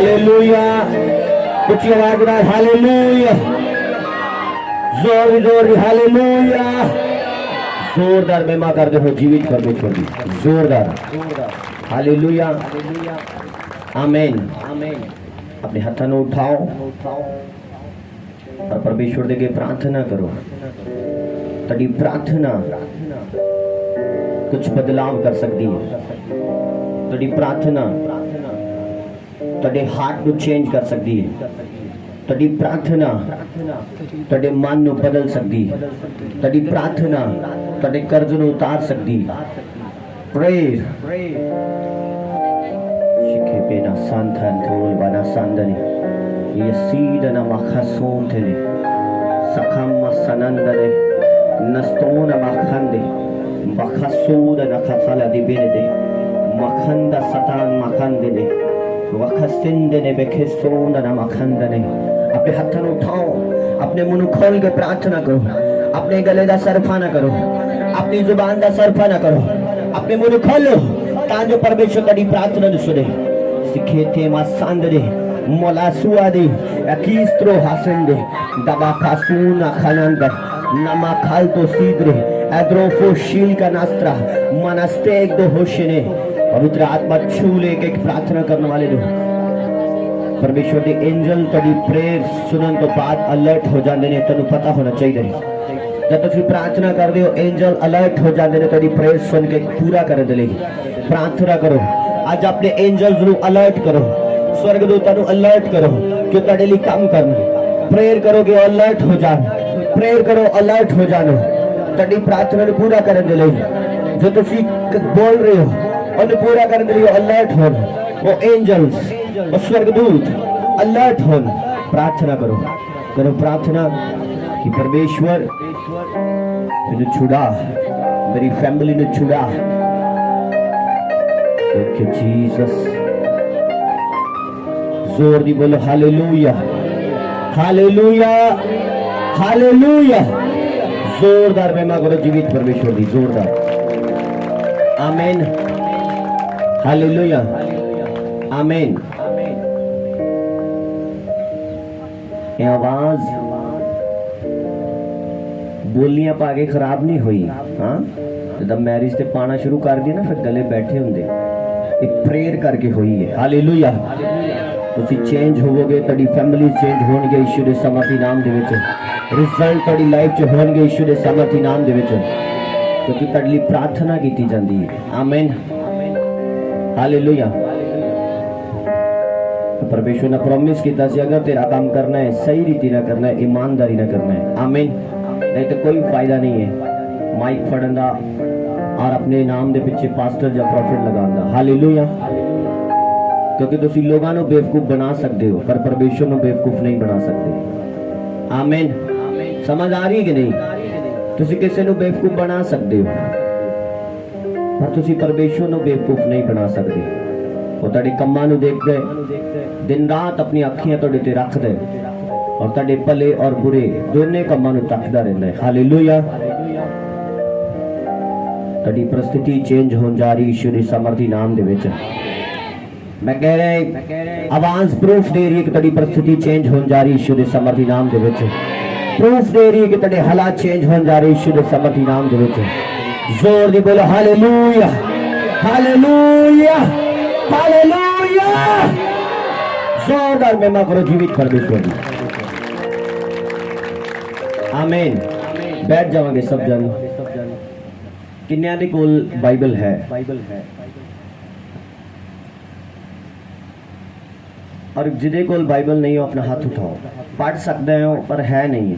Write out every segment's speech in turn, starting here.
Hallelujah. कुछ आवाज बनाए हालेलुया, जोर हालेलुया। जोरदार महिमा कर दो जीवित परमेश्वर की, जोरदार हालेलुया। आमीन। अपने हाथों को उठाओ और परमेश्वर दे के प्रार्थना करो। तड़ी प्रार्थना कुछ बदलाव कर सकती है। तड़ी प्रार्थना तड़े हार्ट को चेंज कर सकती है। तड़ी प्रार्थना तड़े मन को बदल सकती है। तड़ी प्रार्थना तड़े कर्ज को उतार सकती है। प्रेयर शिखे पेना संतन तोल बना संदनी ये सीडना मखसूम थे सखम सनंदने नस्तोन मखंदे बखसूद नखसला दिबेने दे मखंदा सतान मखंदने वखसिंदने बेखिसोन न मखंदने। अपने हाथों उठाओ, अपने मुंह खोल के प्रार्थना करो। अपने गले का सरफा ना करो, अपनी जुबान का सरफा ना करो। अपने मुंह खोलो ताकि परमेश्वर तेरी प्रार्थना न सुने। सिखे थे मासांदरे मोला सुआदे अकीस्त्रो हासंदे दबा खासून खनंद नमा खाल तो सीद्रे एड्रोफो शील का नास्त्रा मनस्ते एक दो होशने। पवित्र आत्मा छू लेके प्रार्थना करने वाले दो परमेश्वर के एंजल तेरी प्रेयर सुनने तो बाद अलर्ट हो जाते ने। तेन पता होना चाहिए जब तुम प्रार्थना कर दो एंजल अलर्ट हो जाते ने तेरी प्रेयर सुन के पूरा कर दे। प्रार्थना करो, आज अपने एंजल्स को अलर्ट करो, स्वर्गदूतों को अलर्ट करो कि तेरे लिए काम करना। प्रेयर करो कि अलर्ट हो जान, प्रेयर करो अलर्ट हो जानो। तेरी प्रार्थना को पूरा कर दे। जो तुम बोल रहे हो और पूरा करने के लिए अलर्ट हो। वो एंजल्स और स्वर्गदूत अलर्ट हो। प्रार्थना करो, करो प्रार्थना कि परमेश्वर मुझे छुड़ा, मेरी फैमिली ने छुड़ा। Thank you Jesus. जोर दी बोलो हालेलुया, हालेलुया, हालेलुया। जोरदार महिमा करो जीवित परमेश्वर दी, जोरदार। आमीन, हालेलुया, आमीन। ये आवाज बोलियां पाके खराब नहीं हुई। हाँ, जब मैरिज से पाना शुरू कर दिया ना फिर गले बैठे होंगे। एक प्रेयर करके हुई है। हालेलुया। तुसी चेंज होवोगे, तेरी फैमिली चेंज होणगे यीशु दे समर्थी नाम दे विच। रिजल्ट तेरी लाइफ च होणगे यीशु दे समर्थी नाम दे विच, क्योंकि तेरे लिए प्रार्थना की जाती है। आमीन, हालेलुया। परमेश्वर ने प्रॉमिस किया कि अगर तेरा काम करना है सही रीति ना करना है, ईमानदारी ना करना है, आमीन, नहीं तो कोई फायदा नहीं है माइक फड़न का और अपने नाम के पीछे पास्टर या प्रॉफिट लगाना। हालेलुया। क्योंकि तुम लोगों को बेवकूफ बना सकते हो पर परमेश्वर को बेवकूफ नहीं बना सकते। आमीन, समझ आ रही है कि नहीं? तुम किसी को बेवकूफ बना सकते हो पर तुम परमेश्वर को बेवकूफ नहीं बना सकते। वो तेरे कमां नूं देखदे, दिन रात अपनी अखियां तुहाडे ते रखदे और तुहाडे भले और बुरे दोनों कमां नूं तकदा रहिंदा है। हालेलुया। तुहाडी परिस्थिति चेंज होण जा रही यीशु दी सामर्थी नाम दे विच। मैं कह रहा आवाज प्रूफ दे रही है कि तुहाडी परिस्थिति चेंज होण जा रही यीशु दी सामर्थी नाम दे विच। प्रूफ दे रही है कि तुहाडे हालात चेंज होण जा रहे यीशु दी सामर्थी नाम दे विच। जोर दी बोलो हालेलुया, हालेलुया, हालेलुया। जोरदार महिमा करो जीवित परमेश्वर की। आमीन। बैठ जाओगे सब जन। किन्नियां दे कोल बाइबल है? और जिदे कोल बाइबल नहीं हो अपना हाथ उठाओ। पढ़ सकते हो पर है नहीं।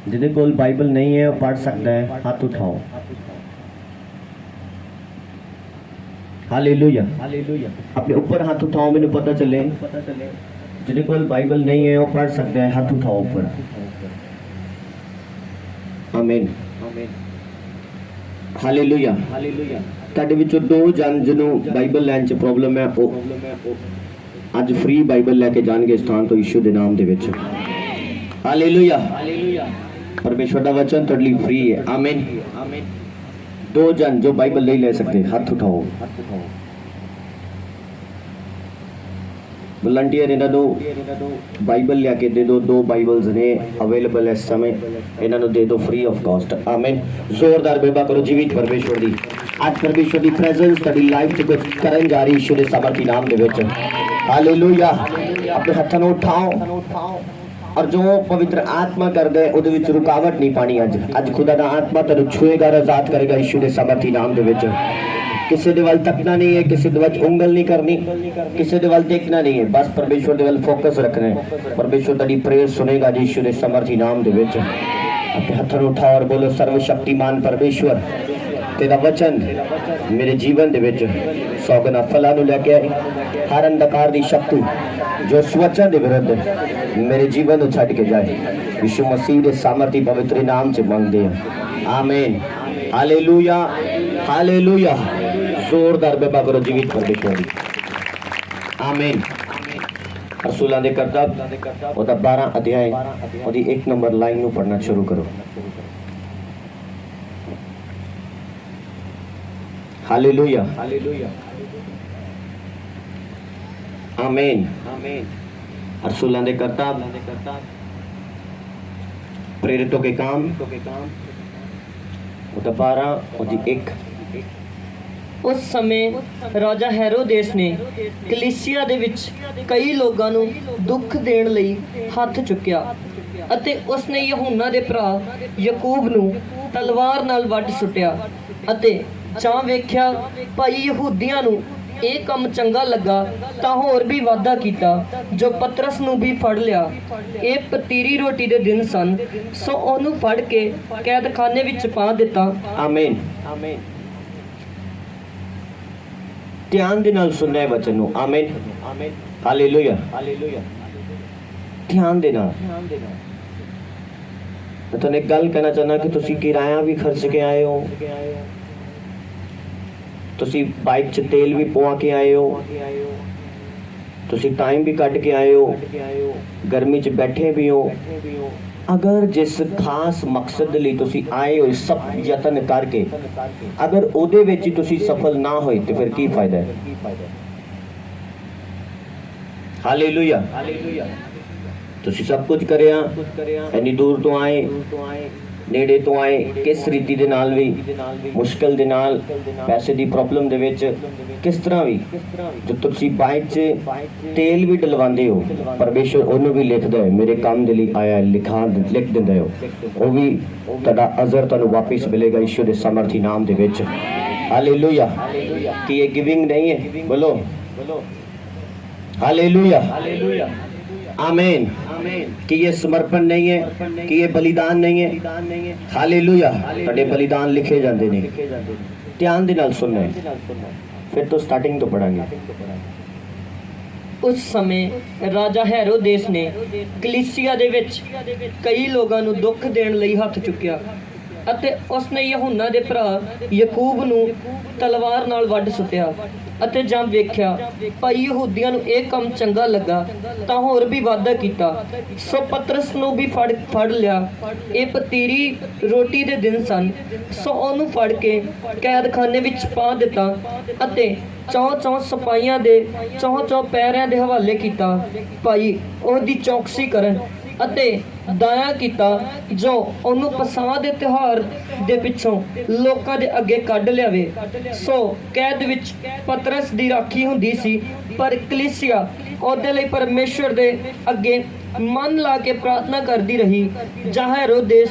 जिदे कोल बाइबल नहीं है पढ़ सकते हैं, हाथ उठाओ। हालेलुया। अपने ऊपर हाथ उठाओ, मैंने पता चले। जिदे कोल बाइबल नहीं है वो पढ़ सकते हैं, हाथ उठाओ ऊपर। आमीन, हालेलुया। ਤੁਹਾਡੇ ਵਿੱਚੋਂ दो जन जिन्हों बाइबल लैन च प्रॉब्लम है वो ਅੱਜ फ्री बाइबल लैके जाएंगे स्थान तो यीशु के नाम दे विच। हालेलुया। परमेश्वर का वचन तुहाडे लिए फ्री है। आमीन। दो जन जो बाइबल नहीं ले सकते हाथ उठाओ। ਵਲੰਟੀਅਰ ਇਹਨਾਂ ਨੂੰ ਬਾਈਬਲ ਲਿਆ ਕੇ ਦੇ ਦਿਓ। 2 ਬਾਈਬਲਸ ਨੇ ਅਵੇਲੇਬਲ ਇਸ ਸਮੇਂ, ਇਹਨਾਂ ਨੂੰ ਦੇ ਦਿਓ ਫ੍ਰੀ ਆਫ ਕਾਸਟ। ਆਮੀਨ। ਜ਼ੋਰਦਾਰ ਬੇਬਾ ਕਰੋ ਜੀਵਿਤ ਪਰਮੇਸ਼ਵਰ ਦੀ। ਅੱਜ ਪਰਮੇਸ਼ਵਰ ਦੀ ਪ੍ਰੈਜ਼ੈਂਸ ਤੁਹਾਡੀ ਲਾਈਫ 'ਚ ਕੁਝ ਕਰਨ ਜਾ ਰਹੀ ਯਿਸੂ ਦੇ ਸਮਰਥੀ ਨਾਮ ਦੇ ਵਿੱਚ। ਹਾਲੇਲੂਇਆ। ਆਪਣੇ ਹੱਥਾਂ ਨੂੰ ਉਠਾਓ और जो पवित्र आत्मा कर दे ਉਹਦੇ ਵਿੱਚ रुकावट नहीं पानी। ਅੱਜ खुदा ਦਾ आत्मा ਤੈਨੂੰ ਛੂਏਗਾ, ਆਜ਼ਾਦ ਕਰੇਗਾ ਯਿਸੂ ਦੇ ਸਮਰਥੀ ਨਾਮ ਦੇ ਵਿੱਚ। ਕਿਸੇ ਦੇ ਵੱਲ ਤੱਕਣਾ ਨਹੀਂ ਹੈ, ਕਿਸੇ ਦੇ ਵਿੱਚ ਉਂਗਲ ਨਹੀਂ ਕਰਨੀ, ਕਿਸੇ ਦੇ ਵੱਲ ਦੇਖਣਾ ਨਹੀਂ ਹੈ, ਬਸ ਪਰਮੇਸ਼ਵਰ ਦੇ ਵੱਲ ਫੋਕਸ ਰੱਖਣਾ ਹੈ। ਪਰਮੇਸ਼ਵਰ ਤੁਹਾਡੀ ਪ੍ਰੇਅਰ ਸੁਨੇਗਾ ਜੀ ਯਿਸੂ ਦੇ ਸਮਰਥੀ ਨਾਮ ਦੇ ਵਿੱਚ। ਆਪਣੇ ਹੱਥਾਂ ਨੂੰ ਉਠਾਓ ਔਰ ਬੋਲੋ, ਸਰਵ ਸ਼ਕਤੀਮਾਨ ਪਰਮੇਸ਼ਵਰ तेरा वचन मेरे जीवन दे विच 100 गुना फलां नूं लैके आए। हर अंधकार दी शक्ति जो इस वचन दे विरुद्ध मेरे जीवन नूं छड्ड के जाए, यीशु मसीह दे सामर्थी पवित्र नाम च मंगदे हां। आमीन। Hallelujah, hallelujah. जोरदार बेबा करो जीवित परमेश्वर दी। आमीन। रसूलां दे करतब ओदा 12 अध्याय ओदी 1 नंबर लाइन नूं पढ़ना शुरू करो। Hallelujah, hallelujah. आमीन। रसूलां दे करतब प्रेरितों के काम 12 और 1। उस समय राजा हेरोदेस ने कलीसिया दे विच कई लोगों नूं दुख देण लई हथ चुकिया ਅਤੇ ਉਸਨੇ ਯਹੂਨਾ ਦੇ ਭਰਾ ਯਾਕੂਬ ਨੂੰ ਤਲਵਾਰ ਨਾਲ ਵੱਢ ਸੁੱਟਿਆ ਅਤੇ ਜਾਂ ਵੇਖਿਆ ਭਾਈ ਯਹੂਦੀਆਂ ਨੂੰ ਇਹ ਕੰਮ ਚੰਗਾ ਲੱਗਾ ਤਾਂ ਹੋਰ ਵੀ ਵਾਅਦਾ ਕੀਤਾ ਜੋ ਪਤਰਸ ਨੂੰ ਵੀ ਫੜ ਲਿਆ। ਇਹ ਪਤੀਰੀ ਰੋਟੀ ਦੇ ਦਿਨ ਸਨ, ਸੋ ਉਹਨੂੰ ਫੜ ਕੇ ਕੈਦਖਾਨੇ ਵਿੱਚ ਪਾ ਦਿੱਤਾ। ਆਮੀਨ। ਆਮੀਨ। ਧਿਆਨ ਦੇ ਨਾਲ ਸੁਣਨਾ ਹੈ ਵਚਨ ਨੂੰ। ਆਮੀਨ। ਆਮੀਨ। Hallelujah, hallelujah. ध्यान देना। मैं तो एक गल कहना चाहना कि तुसी किराया भी खर्च के आए हो, तुसी बाइक च तेल भी पवा के आए हो, तुसी टाइम भी कट के आए हो, गर्मी च बैठे भी हो। अगर जिस खास मकसद लई तुसी आए हो सब यतन करके अगर ओदे विच तुसी सफल ना होए तो फिर की फायदा है। Hallelujah, hallelujah. तुसी सब कुछ करिया, इन्नी दूर तो आए, नेड़े तो आए, किस रीति दे नाल भी मुश्किल दे नाल, पैसे दी प्रॉब्लम दे विच किस तरह भी जो तुसी बाइक च तेल भी डलवांदे हो, परमेश्वर ओनू भी लिखदा है मेरे काम दे लई आया, लिख दिंदा है ओ भी तुहाडा अजर तुहानू वापस मिलेगा यीशु दे सामर्थी नाम दे विच। हालेलुया। कि ये गिविंग नहीं है, बोलो हालेलुया, हालेलुया। आमीन। कि ये समर्पण नहीं है, कि ये बलिदान नहीं है। हालेलुया। तुहाडे बलिदान लिखे जाते ने। ध्यान दे नाल सुनना है, फिर तो स्टार्टिंग तो पढ़ांगे। उस समय राजा हेरोदेस ने कलीसिया दे विच कई लोगों नूं दुख देण लई हथ चुकिया ਅਤੇ ਉਸਨੇ ਯਹੂਨਾ ਦੇ ਭਰਾ ਯਾਕੂਬ ਨੂੰ ਤਲਵਾਰ ਨਾਲ ਵੱਢ ਸੁੱਟਿਆ ਅਤੇ ਜਾਂ ਵੇਖਿਆ ਭਾਈ ਯਹੂਦੀਆਂ ਨੂੰ ਇਹ ਕੰਮ ਚੰਗਾ ਲੱਗਾ ਤਾਂ ਹੋਰ ਵੀ ਵਾਅਦਾ ਕੀਤਾ, ਸੋ ਪਤਰਸ ਨੂੰ ਵੀ ਫੜ ਲਿਆ। ਇਹ ਪਤੀਰੀ ਰੋਟੀ ਦੇ ਦਿਨ ਸਨ, ਸੋ ਉਹਨੂੰ ਫੜ ਕੇ ਕੈਦਖਾਨੇ ਵਿੱਚ ਪਾ ਦਿੱਤਾ ਅਤੇ ਚੌਂ ਸਿਪਾਹੀਆਂ ਦੇ ਚੌਂ ਪਹਿਰਿਆਂ ਦੇ ਹਵਾਲੇ ਕੀਤਾ। ਭਾਈ ਉਹਦੀ ਚੌਕਸੀ ਕਰਨ ਅਤੇ ਦਾਇਆ ਕੀਤਾ ਜੋ ਉਹਨੂੰ ਪਸਾਹ ਦੇ ਤਿਉਹਾਰ ਦੇ ਪਿੱਛੋਂ ਲੋਕਾਂ ਦੇ ਅੱਗੇ ਕੱਢ ਲਿਆਵੇ। ਸੋ ਕੈਦ ਵਿੱਚ ਪਤਰਸ ਦੀ ਰਾਖੀ ਹੁੰਦੀ ਸੀ, ਪਰ ਕਲੀਸਿਆ ਉਹਦੇ ਲਈ ਪਰਮੇਸ਼ਵਰ ਦੇ ਅੱਗੇ ਮਨ ਲਾ ਕੇ ਪ੍ਰਾਰਥਨਾ ਕਰਦੀ ਰਹੀ। ਜਾਂ ਹੈਰੋਦੇਸ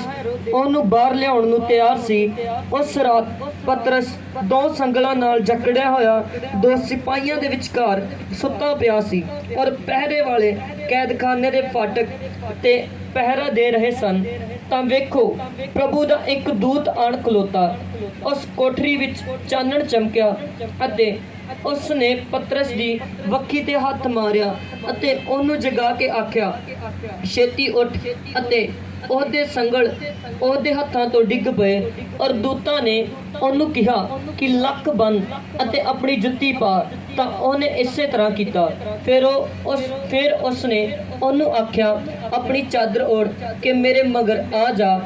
ਉਹਨੂੰ ਬਾਹਰ ਲਿਆਉਣ ਨੂੰ ਤਿਆਰ ਸੀ, ਉਸ ਰਾਤ ਪਤਰਸ 2 ਸੰਗਲਾਂ ਨਾਲ ਜਕੜਿਆ ਹੋਇਆ 2 ਸਿਪਾਹੀਆਂ ਦੇ ਵਿਚਕਾਰ ਸੁੱਤਾ ਪਿਆ ਸੀ ਔਰ ਪਹਿਰੇ ਵਾਲੇ ਕੈਦਖਾਨੇ ਦੇ ਫਾਟਕ ਤੇ ਪਹਿਰਾ ਦੇ ਰਹੇ ਸਨ। ਤਾਂ ਵੇਖੋ ਪ੍ਰਭੂ ਦਾ ਇੱਕ ਦੂਤ ਆਣ ਖਲੋਤਾ, ਉਸ ਕੋਠਰੀ ਵਿੱਚ ਚਾਨਣ ਚਮਕਿਆ ਅਤੇ ਉਸ ਨੇ ਪਤਰਸ ਦੀ ਵੱਖੀ ਤੇ ਹੱਥ ਮਾਰਿਆ ਅਤੇ ਉਹਨੂੰ ਜਗਾ ਕੇ ਆਖਿਆ, ਛੇਤੀ ਉੱਠ। ਅਤੇ ਉਹਦੇ ਸੰਗਲ ਉਹਦੇ ਹੱਥਾਂ ਤੋਂ ਡਿੱਗ ਪਏ ਔਰ ਦੂਤਾਂ ਨੇ ਉਹਨੂੰ ਕਿਹਾ ਕਿ ਲੱਕ ਬੰਨ੍ਹ ਅਤੇ ਆਪਣੀ ਜੁੱਤੀ ਪਾ, ਤਾਂ ਉਹਨੇ ਇਸੇ ਤਰ੍ਹਾਂ ਕੀਤਾ। ਫਿਰ ਉਸਨੇ ਉਹਨੂੰ ਆਖਿਆ ਆਪਣੀ ਚਾਦਰ ਓੜ ਕੇ ਮੇਰੇ ਮਗਰ ਆ ਜਾ,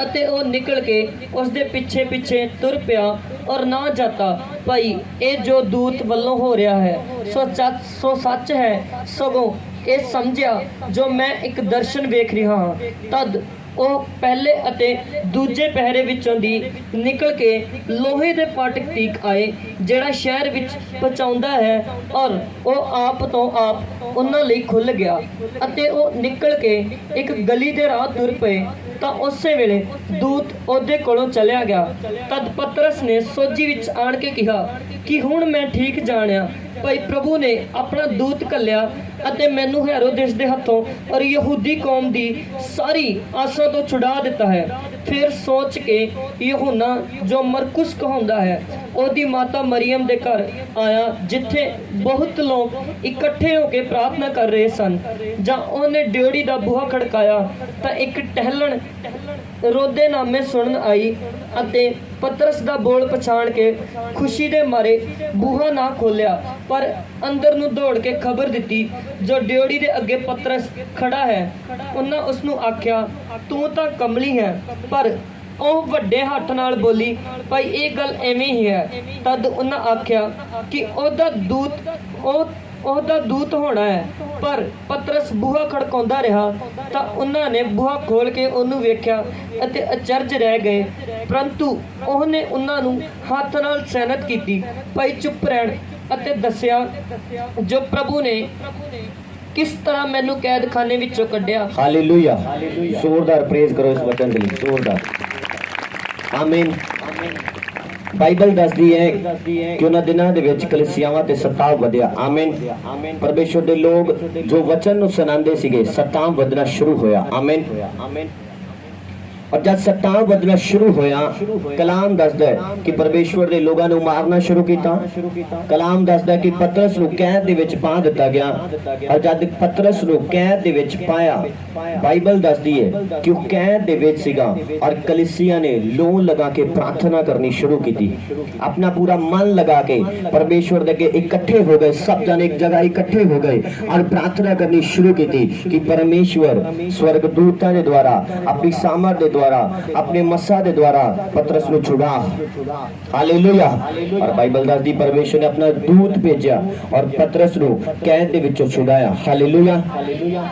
ਅਤੇ ਉਹ ਨਿਕਲ ਕੇ ਉਸਦੇ ਪਿੱਛੇ ਤੁਰ ਪਿਆ और ना जाता भाई ये जो दूत वल्लों हो रहा है सो सच है सगों ये समझिया जो मैं एक दर्शन वेख रहा हाँ तद ਉਹ ਪਹਿਲੇ ਅਤੇ ਦੂਜੇ ਪਹਿਰੇ ਵਿੱਚੋਂ ਦੀ ਨਿਕਲ ਕੇ ਲੋਹੇ ਦੇ ਫਾਟਕ ਤੀਕ ਆਏ ਜਿਹੜਾ ਸ਼ਹਿਰ ਵਿੱਚ ਪਹੁੰਚਾਉਂਦਾ ਹੈ ਔਰ ਉਹ ਆਪ ਤੋਂ ਆਪ ਉਹਨਾਂ ਲਈ ਖੁੱਲ ਗਿਆ ਅਤੇ ਉਹ ਨਿਕਲ ਕੇ ਇੱਕ ਗਲੀ ਦੇ ਰਾਹ ਤੁਰ ਪਏ ਤਾਂ ਉਸੇ ਵੇਲੇ ਦੂਤ ਉਹਦੇ ਕੋਲੋਂ ਚਲਿਆ ਗਿਆ ਤਦ ਪਤਰਸ ਨੇ ਸੋਝੀ ਵਿੱਚ ਆਣ ਕੇ ਕਿਹਾ ਕਿ ਹੁਣ ਮੈਂ ਠੀਕ ਜਾਣਿਆ ਭਾਈ ਪ੍ਰਭੂ ਨੇ ਆਪਣਾ ਦੂਤ ਘੱਲਿਆ ਅਤੇ ਮੈਨੂੰ ਹੈਰੋਦੇਸ ਦੇ ਹੱਥੋਂ ਔਰ ਯਹੂਦੀ ਕੌਮ ਦੀ ਸਾਰੀ ਆਸਾਂ ਤੋਂ ਛੁਡਾ ਦਿੱਤਾ ਹੈ ਫਿਰ ਸੋਚ ਕੇ ਯਹੂਨਾ ਜੋ ਮਰਕੁਸ ਕਹਾਉਂਦਾ ਹੈ ਉਹਦੀ ਮਾਤਾ ਮਰੀਅਮ ਦੇ ਘਰ ਆਇਆ ਜਿੱਥੇ ਬਹੁਤ ਲੋਕ ਇਕੱਠੇ ਹੋ ਕੇ ਪ੍ਰਾਰਥਨਾ ਕਰ ਰਹੇ ਸਨ ਜਾਂ ਉਹਨੇ ਡਿਓੜੀ ਦਾ ਬੂਹਾ ਖੜਕਾਇਆ ਤਾਂ ਇੱਕ ਟਹਿਲਣ ਰੋਦੇ ਨਾਮੇ ਸੁਣਨ ਆਈ ਅਤੇ ਪਤਰਸ ਦਾ ਬੋਲ ਪਛਾਣ ਕੇ ਖੁਸ਼ੀ ਦੇ ਮਾਰੇ ਬੂਹਾ ਨਾ ਖੋਲਿਆ ਪਰ ਅੰਦਰ ਨੂੰ ਦੌੜ ਕੇ ਖਬਰ ਦਿੱਤੀ ਜੋ ਡਿਓੜੀ ਦੇ ਅੱਗੇ ਪਤਰਸ ਖੜਾ ਹੈ ਉਹਨਾਂ ਉਸ ਨੂੰ ਆਖਿਆ ਤੂੰ ਤਾਂ ਕਮਲੀ ਹੈ ਪਰ ਉਹ ਵੱਡੇ ਹੱਥ ਨਾਲ ਬੋਲੀ ਭਾਈ ਇਹ ਗੱਲ ਐਵੇਂ ਹੀ ਹੈ ਤਦ ਉਹਨਾਂ ਆਖਿਆ ਕਿ ਉਹਦਾ ਦੂਤ ਹੋਣਾ ਹੈ ਪਰ ਪਤਰਸ ਬੂਹਾ ਖੜਕਾਉਂਦਾ ਰਿਹਾ ਤਾਂ ਉਹਨਾਂ ਨੇ ਬੂਹਾ ਖੋਲ ਕੇ ਉਹਨੂੰ ਵੇਖਿਆ ਅਤੇ ਅਚਰਜ ਰਹਿ ਗਏ ਪਰੰਤੂ ਉਹਨੇ ਉਹਨਾਂ ਨੂੰ ਹੱਥ ਨਾਲ ਸੈਨਤ ਕੀਤੀ ਭਾਈ ਚੁੱਪ ਰਹਿਣ ਅਤੇ ਦੱਸਿਆ ਜੋ ਪ੍ਰਭੂ ਨੇ किस तरह मैनू कैदखाने विचों कढ़िया हालेलुया जोरदार प्रेज करो इस वचन के लिए जोरदार आमीन बाइबल दसदी है कि उन्हां दिनां दे विच कलीसियावां ते सताव वधिया आमीन परमेश्वर दे लोग जो वचन नूं सुणांदे सीगे सताव वधना शुरू होया आमीन और जब सताव बदलना शुरू होया कलाम दसदा है कि परमेश्वर दे लोगां नूं मारना शुरू कीता कलाम दसदा है कि पतरस नूं कैद दे विच पा दिता गया और जब पतरस नूं कैद दे विच पाया बाइबल दसदी है कि वो कैद दे विच सीगा और कलीसिया ने लोन लगा के प्रार्थना करनी शुरू की अपना पूरा मन लगा के परमेश्वर दे अगे इकट्ठे हो गए सब जन एक जगह इकट्ठे हो गए और प्रार्थना करनी शुरू की कि परमेश्वर स्वर्गदूतां दे द्वारा अपनी सामर्थ द्वारा अपने मस्सा दे द्वारा पतरस नु छुड़ा हालेलुया और बाइबल दसदी परमेश्वर ने अपना दूत भेजा और पतरस नु कैद दे विचों छुड़ाया हालेलुया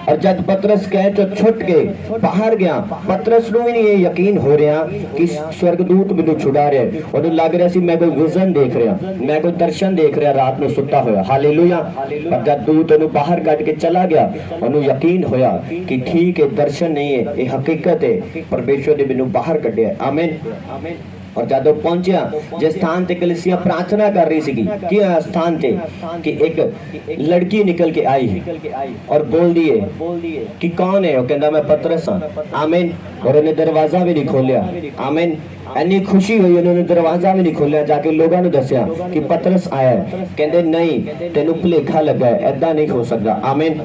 और जब पतरस कैद चों छुट के बाहर गया पतरस नु भी नहीं ये यकीन हो रहा कि स्वर्गदूत मैनू छुड़ा रहा है ओनू लग रहा सी मैं कोई विजन देख रहा मैं कोई दर्शन देख रहा रात नु सुता होया हालेलुया पर जब दूत ओनू बाहर कट के चला गया ओनू यकीन होया कि ठीक है दर्शन नहीं है ये हकीकत है परमेश्वर ने मैनू बाहर कढ़िया आमीन और जब पहुंचा जिस स्थान ते कलीसिया प्रार्थना कर रही सी कि स्थान थे कि एक लड़की निकल के आई और बोल दिए कि कौन है वो कहता मैं पतरस हाँ आमीन और उन्हें दरवाजा भी नहीं खोलिया आमीन इन्नी खुशी हुई उन्होंने दरवाजा भी नहीं खोलिया जाके लोगों ने दसिया कि पतरस आया है कहते नहीं तेनू भुलेखा लगा है ऐदा नहीं हो सकता आमीन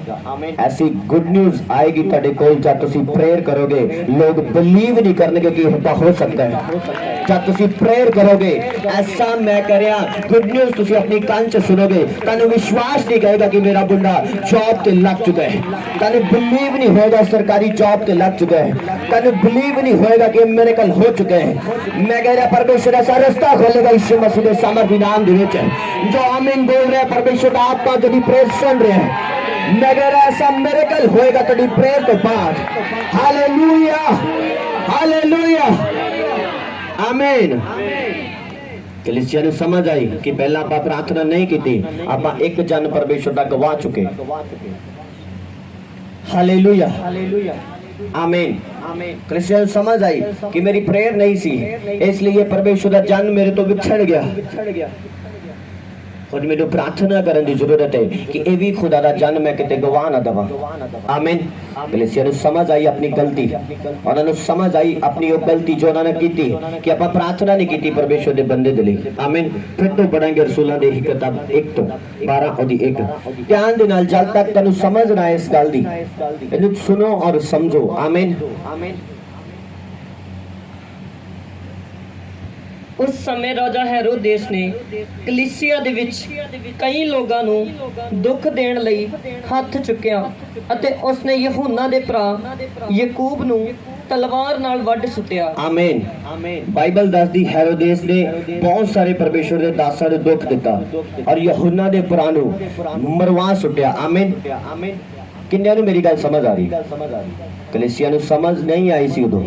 ऐसी गुड न्यूज आएगी तुहाडे कोल जब तुसीं प्रेयर करोगे लोग बिलीव नहीं करनगे कि ऐसा हो सकता है जब तुसीं प्रेयर करोगे ऐसा मैं कह रहा गुड न्यूज तुसीं अपनी कान च सुनोगे तुहानू विश्वास नहीं कहेगा कि मेरा बुंडा जॉब ते लग चुका है तुहानू बिलीव नहीं होएगा सरकारी जॉब ते लग चुका है तुहानू बिलीव नहीं होएगा कि मिरेकल हो चुके हैं मैं कह रहा परमेश्वर ऐसा रास्ता खोलेगा यीशु मसीह के सामर्थ्य नाम दे विच जो आमीन बोल रहे हैं परमेश्वर का आत्मा जो प्रेयर सुन रहे हैं मैं कह रहा ऐसा मिरेकल होएगा तेरी प्रेयर के बाद हालेलुया हालेलुया आमीन कलीसिया ने समझ आई कि पहला आप प्रार्थना नहीं की आप एक जन परमेश्वर का गवा चुके हालेलुया आमीन क्रिश्चियन समझ आई कि मेरी प्रेयर नहीं सी इसलिए परमेश्वर का जन मेरे तो बिछड़ गया और मैनू प्रार्थना करने की जरूरत है कि ये भी खुदा दा जन मैं किते गवा ना दवा आमीन कलीसिया ने समझ आई अपनी गलती और उन्होंने समझ आई अपनी वो गलती जो उन्होंने की थी कि आप प्रार्थना नहीं की परमेश्वर के बंदे दे लिए आमीन फिर तो पढ़ेंगे रसूलां दी किताब 1 तो 12 और 1 ध्यान दे नाल जल तक तैनू समझ ना आए इस गल दी इहनू सुनो और समझो आमीन उस समय राजा हेरोदेस ने कलीसिया दे विच कई लोगां नूं दुख देण लई हथ चुकिया अते उसने यूहन्ना दे भरा याकूब नूं ਤਲਵਾਰ ਨਾਲ ਵੱਢ ਸੁੱਟਿਆ। ਆਮੀਨ। ਬਾਈਬਲ ਦੱਸਦੀ ਹੈਰੋਦੇਸ ਨੇ ਬਹੁਤ ਸਾਰੇ ਪਰਮੇਸ਼ਵਰ ਦੇ ਦਾਸਾਂ ਨੂੰ ਦੁੱਖ ਦਿੱਤਾ ਔਰ ਯਹੂਨਾ ਦੇ ਭਰਾ ਨੂੰ ਮਰਵਾ ਸੁੱਟਿਆ। ਆਮੀਨ। ਕਿੰਨਿਆਂ ਨੂੰ ਮੇਰੀ ਗੱਲ ਸਮਝ ਆ ਰਹੀ? ਕਲੀਸਿਆ ਨੂੰ ਸਮਝ ਨਹੀਂ ਆਈ ਸੀ ਉਦੋਂ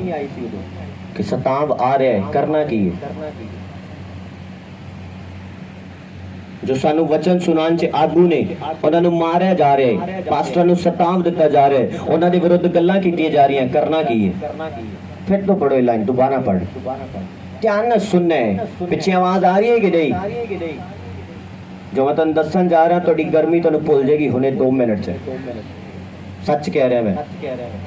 ਕਿ ਸਤਾਵ ਆ ਰਿਹਾ ਹੈ, ਕਰਨਾ ਕੀ ਹੈ। ਜੋ ਸਾਨੂੰ ਵਚਨ ਸੁਣਾਉਣ ਚ ਆਗੂ ਨੇ ਉਹਨਾਂ ਨੂੰ ਮਾਰਿਆ ਜਾ ਰਿਹਾ ਹੈ, ਪਾਸਟਰਾਂ ਨੂੰ ਸਤਾਵ ਦਿੱਤਾ ਜਾ ਰਿਹਾ ਹੈ, ਉਹਨਾਂ ਦੇ ਵਿਰੁੱਧ ਗੱਲਾਂ ਕੀਤੀਆਂ ਜਾ ਰਹੀਆਂ, ਕਰਨਾ ਕੀ ਹੈ। ਫਿਰ ਤੋਂ ਪੜੋ ਇਹ ਲਾਈਨ, ਦੁਬਾਰਾ ਪੜ, ਧਿਆਨ ਨਾਲ ਸੁਣਨਾ ਹੈ। ਪਿੱਛੇ ਆਵਾਜ਼ ਆ ਰਹੀ ਹੈ ਕਿ ਨਹੀਂ? ਜੋ ਮੈਂ ਤੁਹਾਨੂੰ ਦੱਸਣ ਜਾ ਰਿਹਾ, ਤੁਹਾਡੀ ਗਰਮੀ ਤੁਹਾਨੂੰ ਭੁੱਲ ਜਾਏਗੀ ਹੁਣੇ 2 ਮਿੰਟ ਚ। सच कह रहा मैं,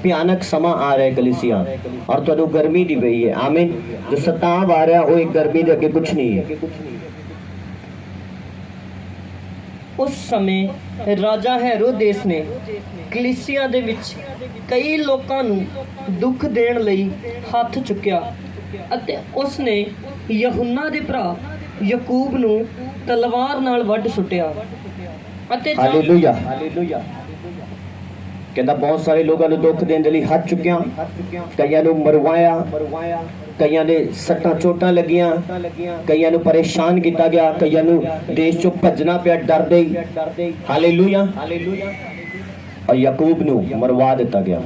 भयानक समा आ रहा है कलीसिया और तुहानू गर्मी दी पई है। आमीन। जो सताव आ रहा वो एक गर्मी दे अगे कुछ नहीं है। उस समय राजा हेरोदेस ने कलीसिया दे विच कई लोकां नू दुख देण लई हथ चुक्या अते उसने यूहन्ना दे भरा याकूब नू तलवार नाल वढ सुट्टिया अते हालेलुया हालेलुया। कहता बहुत सारे लोगों ने दुख देने लिए हथ चुकिया, कईयां नू मरवाया, कईयां दे सट्टां चोटां लगियां, कईयां नू परेशान किया गया, कईयां नू देश चों भजना पिया डरदे। हालेलुया। और याकूब नू मरवा दिता गया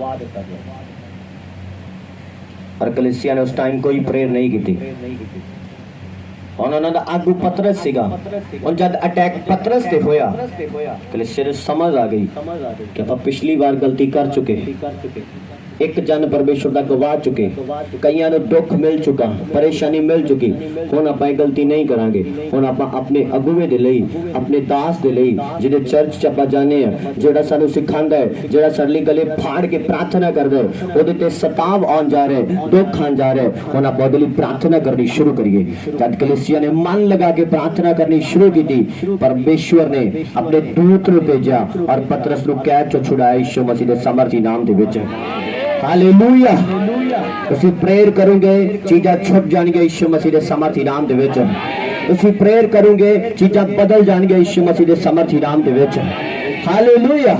और कलीसिया ने उस टाइम कोई प्रेयर नहीं की। उन्होंने आगू पतरस सीगा और जब अटैक पतरस से होया कलीसिया ने समझ आ गई कि आप पिछली बार गलती कर चुके, एक जन परमेश्वर का गवा चुके, कईयां नू दुख मिल चुका, परेशानी मिल चुकी, हुण आपां गलती नहीं करांगे। हुण आपां अपने अगुवे दे लई, अपने दास दे लई जिहड़े चर्च च आपां जाने आ, जिहड़ा सानू सिखांदा है, जिहड़ा साडे लई गले फाड़ के प्रार्थना करदा है, ओहदे ते सताव आउण जा रहा है, दुख आउण जा रहा है। हुण आपां ओहदे लई प्रार्थना करनी शुरू करिए। जद कलीसिया ने मन लगा के प्रार्थना करनी शुरू की, परमेश्वर ने अपने दूत नू भेजा और पतरस नू कैद चों छुड़ाया यीशु मसीह दे सामर्थी नाम दे विच। हालेलुया। तुसी प्रेयर करोगे चीज़ां छुप जाणगियां यीशु मसीह दे सामर्थी नाम दे विच। तुसी प्रेयर करोगे चीज़ां बदल जाणगियां यीशु मसीह दे सामर्थी नाम दे विच। हालेलुया।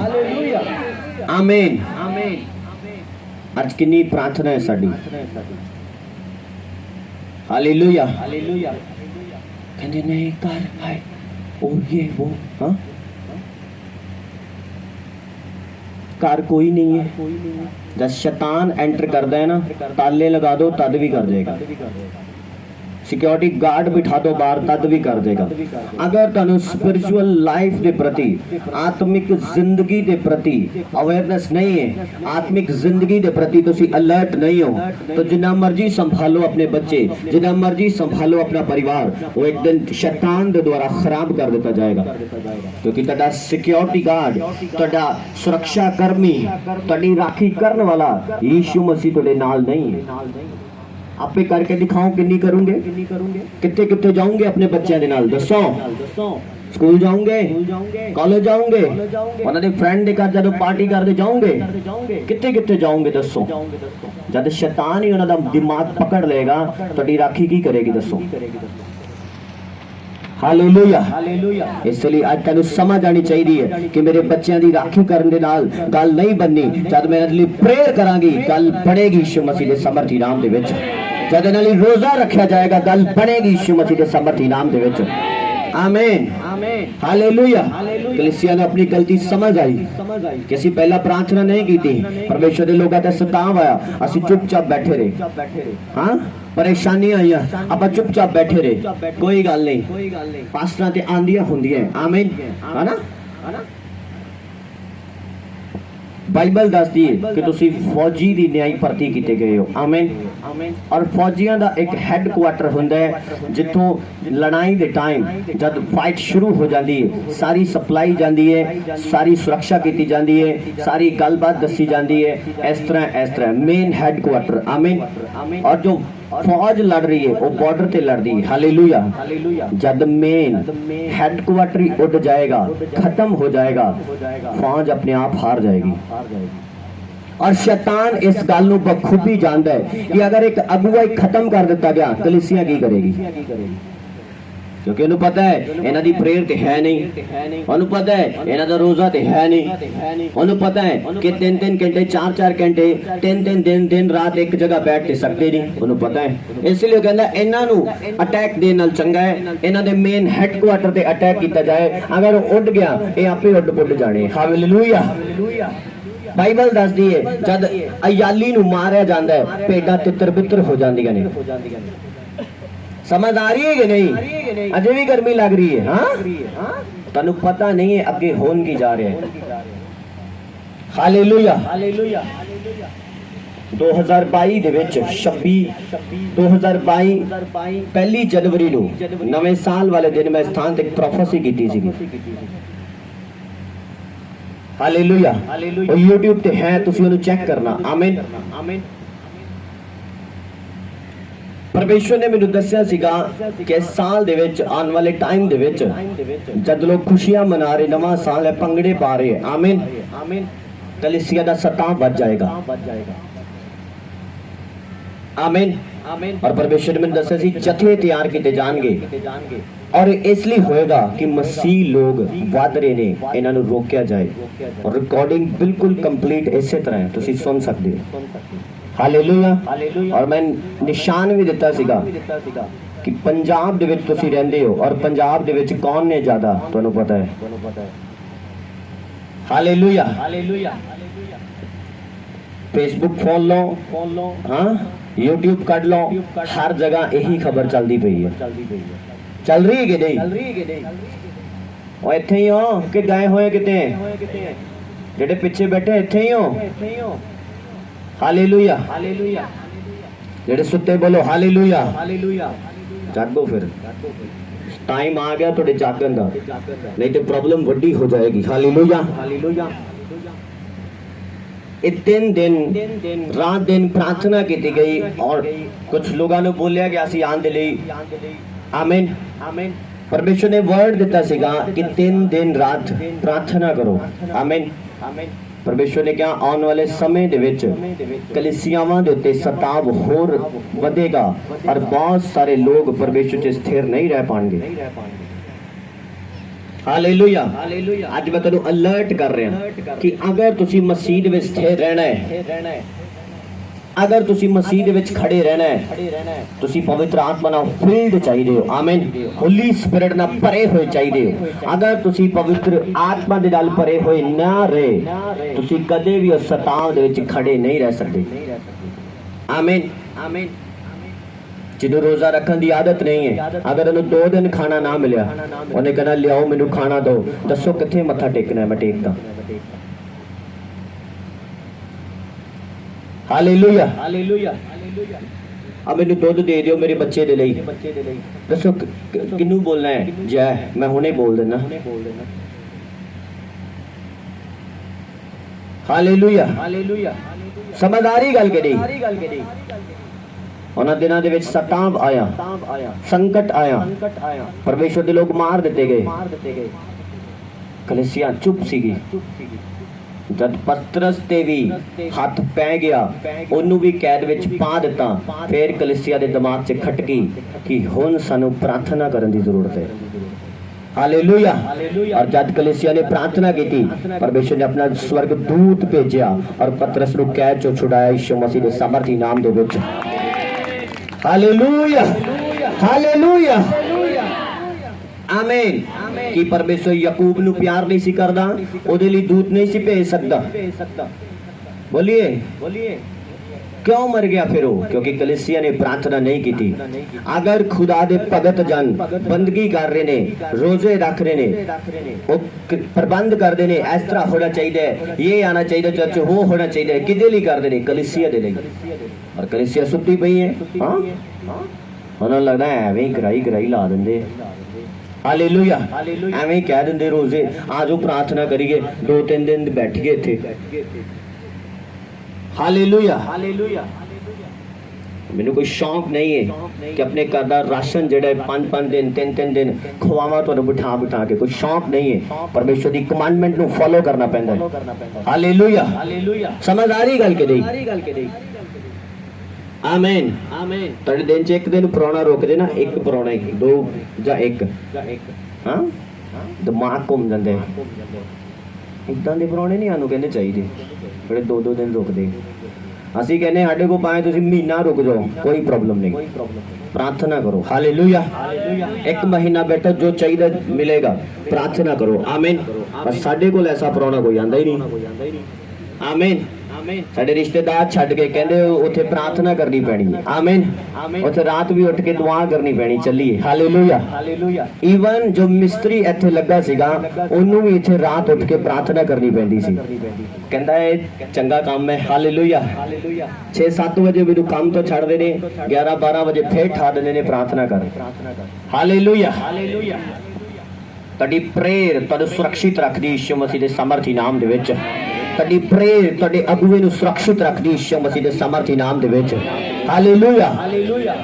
आमीन। आज कितनी प्रार्थना है साडी। हालेलुया। कहंदे नहीं कर भाई ओ ये वो, हाँ कार कोई नहीं है। जब शैतान एंटर करता है ना, ताले लगा दो तद भी कर देगा, सिक्योरिटी गार्ड बिठा दो बाहर तद भी कर देगा। अगर तुहानू स्पिरिचुअल लाइफ के प्रति, आत्मिक जिंदगी के प्रति अवेयरनेस नहीं है, आत्मिक जिंदगी के प्रति तुसी अलर्ट नहीं हो, तो जिन्ना मर्जी संभालो अपने बच्चे, जिन्ना मर्जी संभालो अपना परिवार, वो एक दिन शैतान के द्वारा खराब कर दिया जाएगा। क्योंकि तुहाडा सिक्योरिटी गार्ड, तुहाडा सुरक्षा कर्मी, तुहाडी राखी करने वाला यीशु मसीह तुहाडे नाल नहीं है। आपे करके दिखाओ किन्नी करूंगे, कितने कितने जाऊंगे अपने बच्चों के नाल, दसो। स्कूल जाऊंगे, कॉलेज जाऊंगे, उन्होंने फ्रेंड के घर जब पार्टी करते जाऊंगे, कितने कितने जाऊंगे दसो। जब शैतान ही उन्होंने दिमाग पकड़ लेगा तो राखी की करेगी दसो। हालेलुया। इसलिए आज तेनू समझ आनी चाहिए कि मेरे बच्चों की राखी करने दे नाल गल नहीं बननी। जब मैं इहदे लई प्रेयर करांगी गल बनेगी यीशु मसीह दे समर्थी नाम दे विच। जद इहदे लई रोजा रखा जाएगा गल बनेगी यीशु मसीह दे समर्थी नाम दे विच। आमीन। हालेलुया। कलीसिया ने अपनी गलती समझ आई कि असीं पहला प्रार्थना नहीं की थी, परमेश्वर दे लोकां ते सताव आया, असीं चुपचाप बैठे रहे। हाँ परेशानी आई, आप चुपचाप बैठे रहे, कोई गल नहीं, पास्टरां ते आंदियां हुंदियां। आमीन, है ना। बाइबल दसदी है कि तुसी फौजी दी न्याय भर्ती कीते गए हो। आमीन। और फौजियां दा एक हैडक्वार्टर हुंदा है जिथों लड़ाई दे टाइम जब फाइट शुरू हो जाती है, सारी सप्लाई जाती है, सारी सुरक्षा की जाती है, सारी गलबात दसी जाती है, इस तरह मेन हैडक्वार्टर। आमीन। और जो फौज लड़ रही है वो बॉर्डर पे लड़ रही है। हालेलुया। जब मेन हेडक्वार्टर उड़ जाएगा, खत्म हो जाएगा, फौज अपने आप हार जाएगी। और शैतान इस गल नूं बखूबी जानता है कि अगर एक अगुवाई खत्म कर दिता गया कलीसिया की करेगी। क्योंकि उन्हें पता है इन्हां दी प्रेयर ते है नहीं, उन्हें पता है इन्हां दा रोजा ते है नहीं, उन्हें पता है कि 3-3 घंटे 4-4 घंटे 3-3 दिन रात एक जगह बैठ के सकते नहीं, उन्हें पता है। इसलिए कहंदा इन्हां नू अटैक देण नाल चंगा है इन्हां दे मेन हैडक्वार्टर ते अटैक किया जाए, अगर वो उड़ गया ये आपे उड़ पुड़ जाने। हालेलुया। बाइबल दसदी है जद अयाली नू मारिया जांदा है भेडां तितर बितर हो जांदियां ने। समझ आ रही है कि नहीं? अजे भी गर्मी लग रही है। हाँ तनु पता नहीं है अगे होन की जा रहे हैं। हालेलुया। 2022 ਦੇ ਵਿੱਚ 2022 ਪਹਿਲੀ ਜਨਵਰੀ ਨੂੰ ਨਵੇਂ ਸਾਲ ਵਾਲੇ ਦਿਨ ਮੈਂ ਸਥਾਨ ਤੇ ਪ੍ਰੋਫੈਸੀ ਕੀਤੀ ਸੀਗੀ। ਹਾਲੇਲੂਇਆ। ਉਹ YouTube ਤੇ ਹੈ, ਤੁਸੀਂ ਉਹਨੂੰ ਚੈੱਕ ਕਰਨਾ। ਆਮੀਨ। परमेश्वर ने मैनू दस्या सीगा कि साल दे विच आने वाले टाइम दे विच जद लोग खुशियां मना रहे, नवा साल है, पंगड़े पा रहे हैं, आमीन, कलीसिया दा सताव बढ़ जाएगा। आमीन। और परमेश्वर ने मैनू दस्या सी जथे तैयार किए जाएंगे और इसलिए होएगा कि मसीह लोग वध रहे ने, इन्हां नू रोकिया जाए। और रिकॉर्डिंग बिल्कुल कंप्लीट इसे तरह है, तुसीं सुन सकते हो। हालेलुया। और मैं निशान भी दिता सीगा कि पंजाब दे विच तुसीं रहंदे हो और पंजाब दे विच कौन ने ज्यादा तुहानू पता है। हालेलुया। फेसबुक खोल लो, हाँ यूट्यूब कट लो, हर जगह यही खबर चलती पई है। चल रही है कि नहीं? और इत्थे ही हो कि गए होए किते? जेडे पिछे बैठे इत्थे ही हो। हालेलुया। जेडे सुते बोलो हालेलुया। जागो फिर, टाइम आ गया थोड़े जागन का, नहीं तो प्रॉब्लम वड्डी हो जाएगी। हालेलुया। तीन दिन रात दिन प्रार्थना की गई और कुछ लोगों ने बोलिया गया सी आन दे लई। आमीन। परमेश्वर ने वर्ड दिता सीगा कि 3 दिन रात प्रार्थना करो। आमीन। परमेश्वर ने क्या आने वाले समय दे विच कलीसियावां दे उत्ते सताव होर वधेगा और बहुत सारे लोग परमेश्वर च स्थिर नहीं रह पाएंगे। हालेलुया। आज मैं तुहानू अलर्ट कर रहा कि अगर तुसी मसीह दे विच स्थिर रहना है, अगर तुसी मसीह दे विच खड़े रहना है, तुसी पवित्र आत्मा नाल फिल्ड चाहिए हो। आमीन। होली स्पिरिट नाल भरे होए चाहिए हो। अगर तुसी पवित्र आत्मा दे नाल भरे होए ना रहे, तुसी कदे भी उस सताव दे विच खड़े नहीं रह सकते। आमीन। जिन्हों रोजा रखने की आदत नहीं है, अगर उन्हें 2 दिन खाना ना मिले, उन्हें कहना लियाओ मैनू खाना दो, दसो कित्थे मत्था टेकना है, मैं टेकदा। हालेलुया। अब मैनू दुध दे दियो मेरे बच्चे दे लई, दसो किनू बोलना है? जय, मैं हुणे बोल देना। हालेलुया। समझ आ रही गल के नहीं? उन्हां दिनां दे विच सताव आया, संकट आया, परमेश्वर दे लोग मार दिते गए, कलीसिया चुप सीगी। जब पतरस ते भी हाथ पै गया, ओनू भी कैद विच पा दिता, फिर कलीसिया दे दिमाग च खटकी कि हुण सानू प्रार्थना करन दी जरूरत है। हालेलुया। और जब कलीसिया ने प्रार्थना की थी, परमेश्वर ने अपना स्वर्ग दूत भेजा और पतरस नू कैद चों छुड़ाया यीशु मसीह दे सामर्थी नाम दे विच। हालेलुया। आमीन। कि परमेश्वर याकूब नू प्यार नहीं सी करदा, ओदे लई दूत नहीं सी भेज सकदा। बोलिए क्यों मर गया फिर वो? क्योंकि कलीसिया ने प्रार्थना नहीं की थी। अगर खुदा दे भगत जन बंदगी कर रहे ने, रोजे रख रहे ने, वो प्रबंध करते ने, इस तरह होना चाहिए, ये आना चाहिए चर्च, वो होना चाहिए, किदे लिए करते हैं? कलीसिया दे लई। और कलीसिया सुती पई है। हाँ उन्होंने लगता है एवं गराई ला देंगे। हालेलुया। एवं कह देंगे रोजे आज प्रार्थना करिए, 2-3 दिन बैठिए इत्थे। हालेलुया। मैनू कोई शौक नहीं है कि अपने घर का राशन जड़ा 5-5 दिन 3-3 दिन खुआवा तो बिठा के, कोई शौक नहीं है। परमेश्वर की कमांडमेंट नू फॉलो करना पैंदा है। हालेलुया। समझ आ रही गल के नहीं? ਆਮੀਨ ਆਮੀਨ। ਤੁਹਾਡੇ ਦਿਨ ਚ ਇੱਕ ਦਿਨ ਪੁਰਾਣਾ ਰੁਕ ਜੇ ਨਾ, ਇੱਕ ਪੁਰਾਣਾ ਹੀ, ਦੋ ਜਾਂ ਇੱਕ, ਹਾਂ ਦਿਮਾਗ ਘੁੰਮ ਜਾਂਦੇ। ਇਦਾਂ ਦੇ ਪੁਰਾਣੇ ਨਹੀਂ ਸਾਨੂੰ ਕਹਿੰਦੇ ਚਾਹੀਦੇ ਜਿਹੜੇ 2-2 ਦਿਨ ਰੁਕਦੇ। ਅਸੀਂ ਕਹਿੰਦੇ ਸਾਡੇ ਕੋਲ ਭਾਵੇਂ ਤੁਸੀਂ ਮਹੀਨਾ ਰੁਕ ਜਾਓ, ਕੋਈ ਪ੍ਰੋਬਲਮ ਨਹੀਂ, प्रार्थना करो। हालेलुया। एक महीना बैठो, जो चाहिए मिलेगा, प्रार्थना करो। आमीन। पर साडे कोल ऐसा पुराना कोई आंदा ही नहीं। आमीन। साडे रिश्तेदार छड्ड के कहंदे उत्थे प्रार्थना करनी पैनी है। आमीन। उत्थे रात भी उठ के दुआ करनी पैनी। चलिए हालेलुया। ईवन जो मिस्त्री इत्थे लगा सीगा ओनू भी इत्थे रात उठ के प्रार्थना करनी पैंदी सी। कहंदा है चंगा काम है। हालेलुया। 6-7 बजे मैनू काम तो छड्डदे ने, 11-12 बजे फिर ठा दिंदे ने प्रार्थना कर। हालेलुया। तुहाडी प्रेयर तुहानू सुरक्षित रखदी यीशु मसीह दे सामर्थी नाम दे विच। तुहाडी प्रेयर तुहाडे अगुवे नू सुरक्षित रखदी यीशु मसीह दे सामर्थी नाम दे विच। हालेलुया।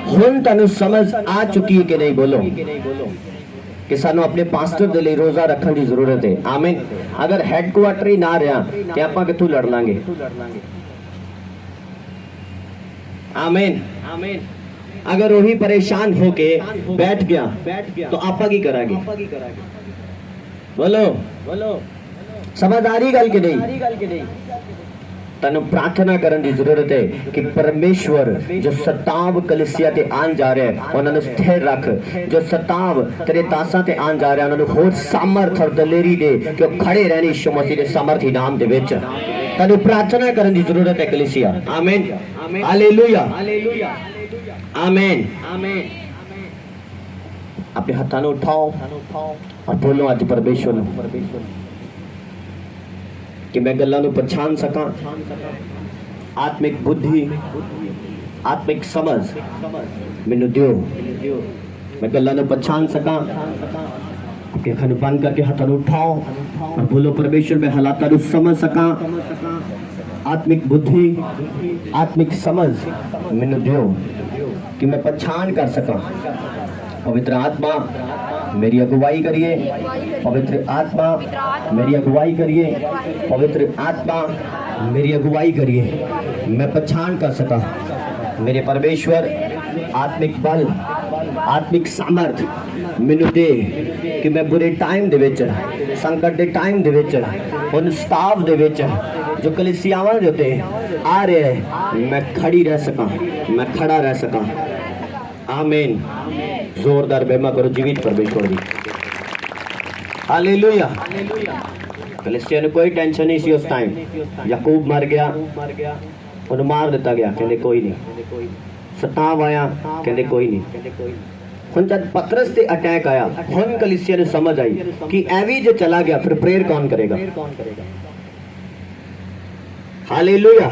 हुण तुहानू समझ आ चुकी है कि नहीं? बोलो कि सानू अपने पास्टर दे लई रोजा रखण दी जरूरत है। आमीन। अगर हैडक्वार्टर ही ना रहा ते आपां कित्थों लड़ लांगे? आमीन। अगर वही परेशान होके बैठ गया तो आपां की करांगे? बोलो समझ आ रही गल कि नहीं? तनु प्रार्थना करने की जरूरत है कि परमेश्वर जो सताव कलीसिया ते आन जा रहा है उन्होंने स्थिर रख। जो सताव तेरे दासां ते आन जा रहा है उन्होंने होर सामर्थ और दलेरी दे कि वो खड़े रहने यीशु मसीह दे सामर्थी नाम दे विच। तनु प्रार्थना करने की जरूरत है कलीसिया। आमीन। हालेलुया। आमीन। अपने हाथों को उठाओ और बोलो आज परमेश्वर नूं कि मैं गल्लां नूं पहचान सकां, आत्मिक बुद्धि, आत्मिक समझ मैनूं दिओ। मैं गल्लां नूं पहचान सकां। कि अखां नूं बंद करके हाथों नूं उठाओ और बोलो परमेश्वर मैं हालातां नूं समझ सकां, आत्मिक बुद्धि, आत्मिक समझ मैनूं दिओ कि मैं पहचान कर सकां। पवित्र आत्मा मेरी अगुवाई करिए। पवित्र आत्मा मेरी अगुवाई करिए। पवित्र आत्मा मेरी अगुवाई करिए। मैं पहचान कर सका मेरे परमेश्वर आत्मिक बल, आत्मिक सामर्थ मैनू दे कि मैं बुरे टाइम दे विच, संकट दे टाइम दे विच, उन स्टाफ दे विच जो कलीसियावां दे उत्ते आ रहे हैं मैं खड़ी रह सका, मैं खड़ा रह सका। आमीन। जोरदार बेमा करो जीवित परमेश्वर दी। हालेलुया। कलीसिया ने कोई टेंशन नहीं सी उस टाइम। याकूब मर गया, उन्हें मार दिता गया, कहते कोई नहीं। सताव आया, कहते कोई नहीं। हुण जब पतरस ते अटैक आया, हुण कलीसिया ने समझ आई कि एवी जो चला गया फिर प्रेयर कौन करेगा? हालेलुया।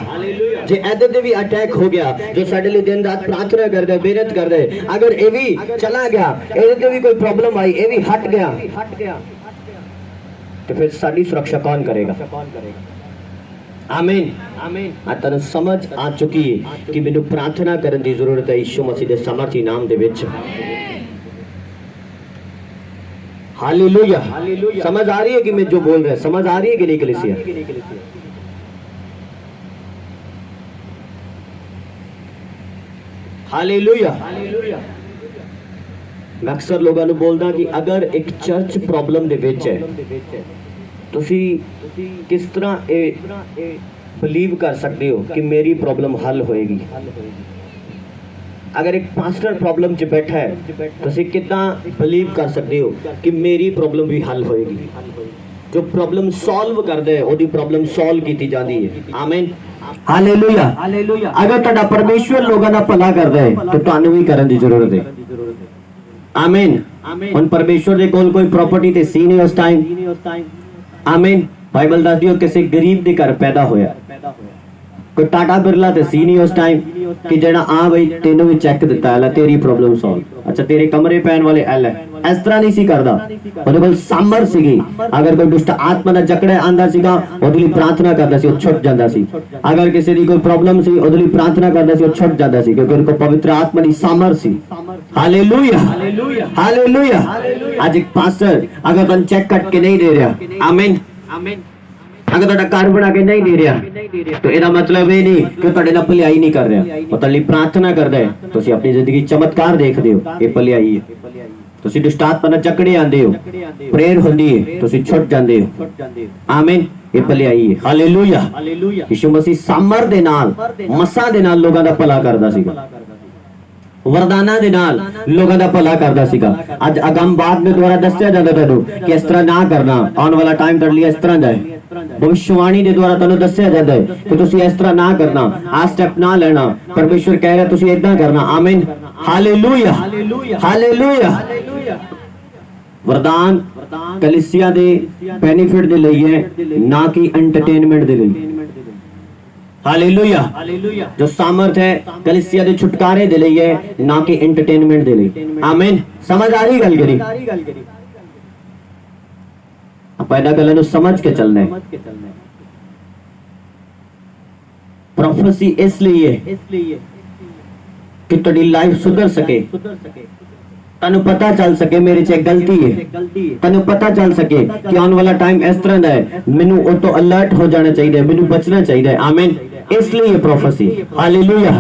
जे ऐदे दे भी अटैक हो गया, जो साडे लिए दिन रात प्रार्थना कर दे, मेहनत कर दे, अगर ये भी चला गया, ऐदे ते भी कोई प्रॉब्लम आई, ये भी हट गया, तो फिर साडी सुरक्षा कौन करेगा? आमीन। तैनूं समझ आ चुकी है कि मैनूं प्रार्थना करने की जरूरत है यीशु मसीह दे सामर्थी नाम दे विच। हालेलुया। समझ आ रही है कि मैं जो बोल रहा है समझ आ रही है कि नहीं कलीसिया? हालेलुया। मैं अक्सर लोगों को बोलदा कि अगर एक चर्च प्रॉब्लम दे विच है, तुसी किस तरह बिलीव कर सकते हो कि मेरी प्रॉब्लम हल होएगी? अगर एक पास्टर प्रॉब्लम च बैठा है, तुसी कितना बिलीव कर सकते हो कि मेरी प्रॉब्लम भी हल होएगी? जो प्रॉब्लम सॉल्व करदा है ओदी प्रॉब्लम सॉल्व की जाती है। आमीन। हालेलुया। अगर तुहाडा परमेश्वर लोगों का भला करदा है तो तुहानू भी करने की जरूरत है। आमीन। हुण परमेश्वर दे कोल कोई प्रॉपर्टी ते सी नहीं उस टाइम। आमीन। बाइबल दसदी हो किसी गरीब दे घर पैदा होया, कोई टाटा बिरला ते सी नहीं उस टाइम कि जेड़ा आ बई तेनू भी चेक दिता है तेरी प्रॉब्लम सॉल्व, अच्छा तेरे कमरे पैन वाले एल है, इस तरह नहीं सी करदा। ओदे कोल सामर्थ सीगी। अगर कोई दुष्ट आत्मा दा जकड़ा आंदा सीगा ओदे लई प्रार्थना करदा सी, ओ छुट जांदा सी। अगर किसी दी कोई प्रॉब्लम सी ओदे लई प्रार्थना करदा सी, ओ छुट जांदा सी क्योंकि उनको पवित्र आत्मा दी सामर्थ सी। हालेलुया। हालेलुया। आज एक पास्टर अगर तन चेक कट के नहीं दे रहा, आमीन, अगर ਤੁਹਾਡਾ ਘਰ ਬਣਾ ਕੇ ਨਹੀਂ ਦੇ ਰਿਹਾ तो ਇਹਦਾ ਮਤਲਬ ਇਹ ਨਹੀਂ ਕਿ ਤੁਹਾਡੇ ਨਾਲ ਭਲਾਈ ਨਹੀਂ ਕਰ ਰਿਹਾ, ਉਹ ਤੁਹਾਡੇ ਲਈ ਪ੍ਰਾਰਥਨਾ ਕਰਦਾ ਹੈ। ਤੁਸੀਂ ਆਪਣੀ ਜ਼ਿੰਦਗੀ ਚਮਤਕਾਰ ਦੇਖਦੇ ਹੋ, ਇਹ ਭਲਾਈ ਹੈ। ਤੁਸੀਂ ਦੁਸ਼ਟਾਤਮਾ ਚੱਕੜੇ ਆਂਦੇ ਹੋ, ਪ੍ਰੇਰ ਹੁੰਦੀ ਹੈ, ਤੁਸੀਂ ਛੁੱਟ ਜਾਂਦੇ ਹੋ। ਆਮੀਨ, ਇਹ ਭਲਾਈ ਹੈ। ਹਾਲੇਲੂਇਆ। ਯਿਸੂ ਮਸੀਹ ਸਾਮਰ ਦੇ ਨਾਲ, ਮਸਾਂ ਦੇ ਨਾਲ ਲੋਕਾਂ ਦਾ ਭਲਾ ਕਰਦਾ ਸੀਗਾ, वरदाना दे नाल लोगों का भला करदा सीगा। अज अगमबाद ने द्वारा दस्या जाता तैनूं कि इस तरह ना करना, आने वाला टाइम तेरे लिए इस तरह दा है। भविष्यवाणी दे द्वारा तैनूं दस्या जाता है कि तुसीं इस तरह ना करना, आ स्टेप ना लेना। परमेश्वर कह रहा तुसीं इदां करना। आमीन, हालेलुया, हालेलुया। वरदान कलीसिया दे बेनिफिट दे लई है, ना कि एंटरटेनमेंट दे लई। हालेलुया। जो सामर्थ है कलीसिया दे छुटकारे दे लई है, ना कि एंटरटेनमेंट दे लई। आमीन, समझ आ रही गल करी? ਆਪਾਂ ਇਹਨਾਂ ਗੱਲਾਂ ਨੂੰ ਸਮਝ ਕੇ ਚੱਲਣਾ ਹੈ। ਪ੍ਰੋਫੈਸੀ ਇਸ ਲਈ ਹੈ ਕਿ ਤੁਹਾਡੀ ਲਾਈਫ ਸੁਧਰ ਸਕੇ, ਤੁਹਾਨੂੰ ਪਤਾ ਚੱਲ ਸਕੇ ਮੇਰੇ 'ਚ ਇੱਕ ਗਲਤੀ ਹੈ, ਤੁਹਾਨੂੰ ਪਤਾ ਚੱਲ ਸਕੇ ਕਿ ਆਉਣ ਵਾਲਾ ਟਾਈਮ ਇਸ ਤਰ੍ਹਾਂ ਦਾ ਹੈ, ਮੈਨੂੰ ਉਹ ਤੋਂ ਅਲਰਟ ਹੋ ਜਾਣਾ ਚਾਹੀਦਾ ਹੈ, ਮੈਨੂੰ ਬਚਣਾ ਚਾਹੀਦਾ ਹੈ। ਆਮੀਨ, ਇਸ ਲਈ ਇਹ ਪ੍ਰੋਫੈਸੀ। ਹਾਲੇਲੂਇਆ,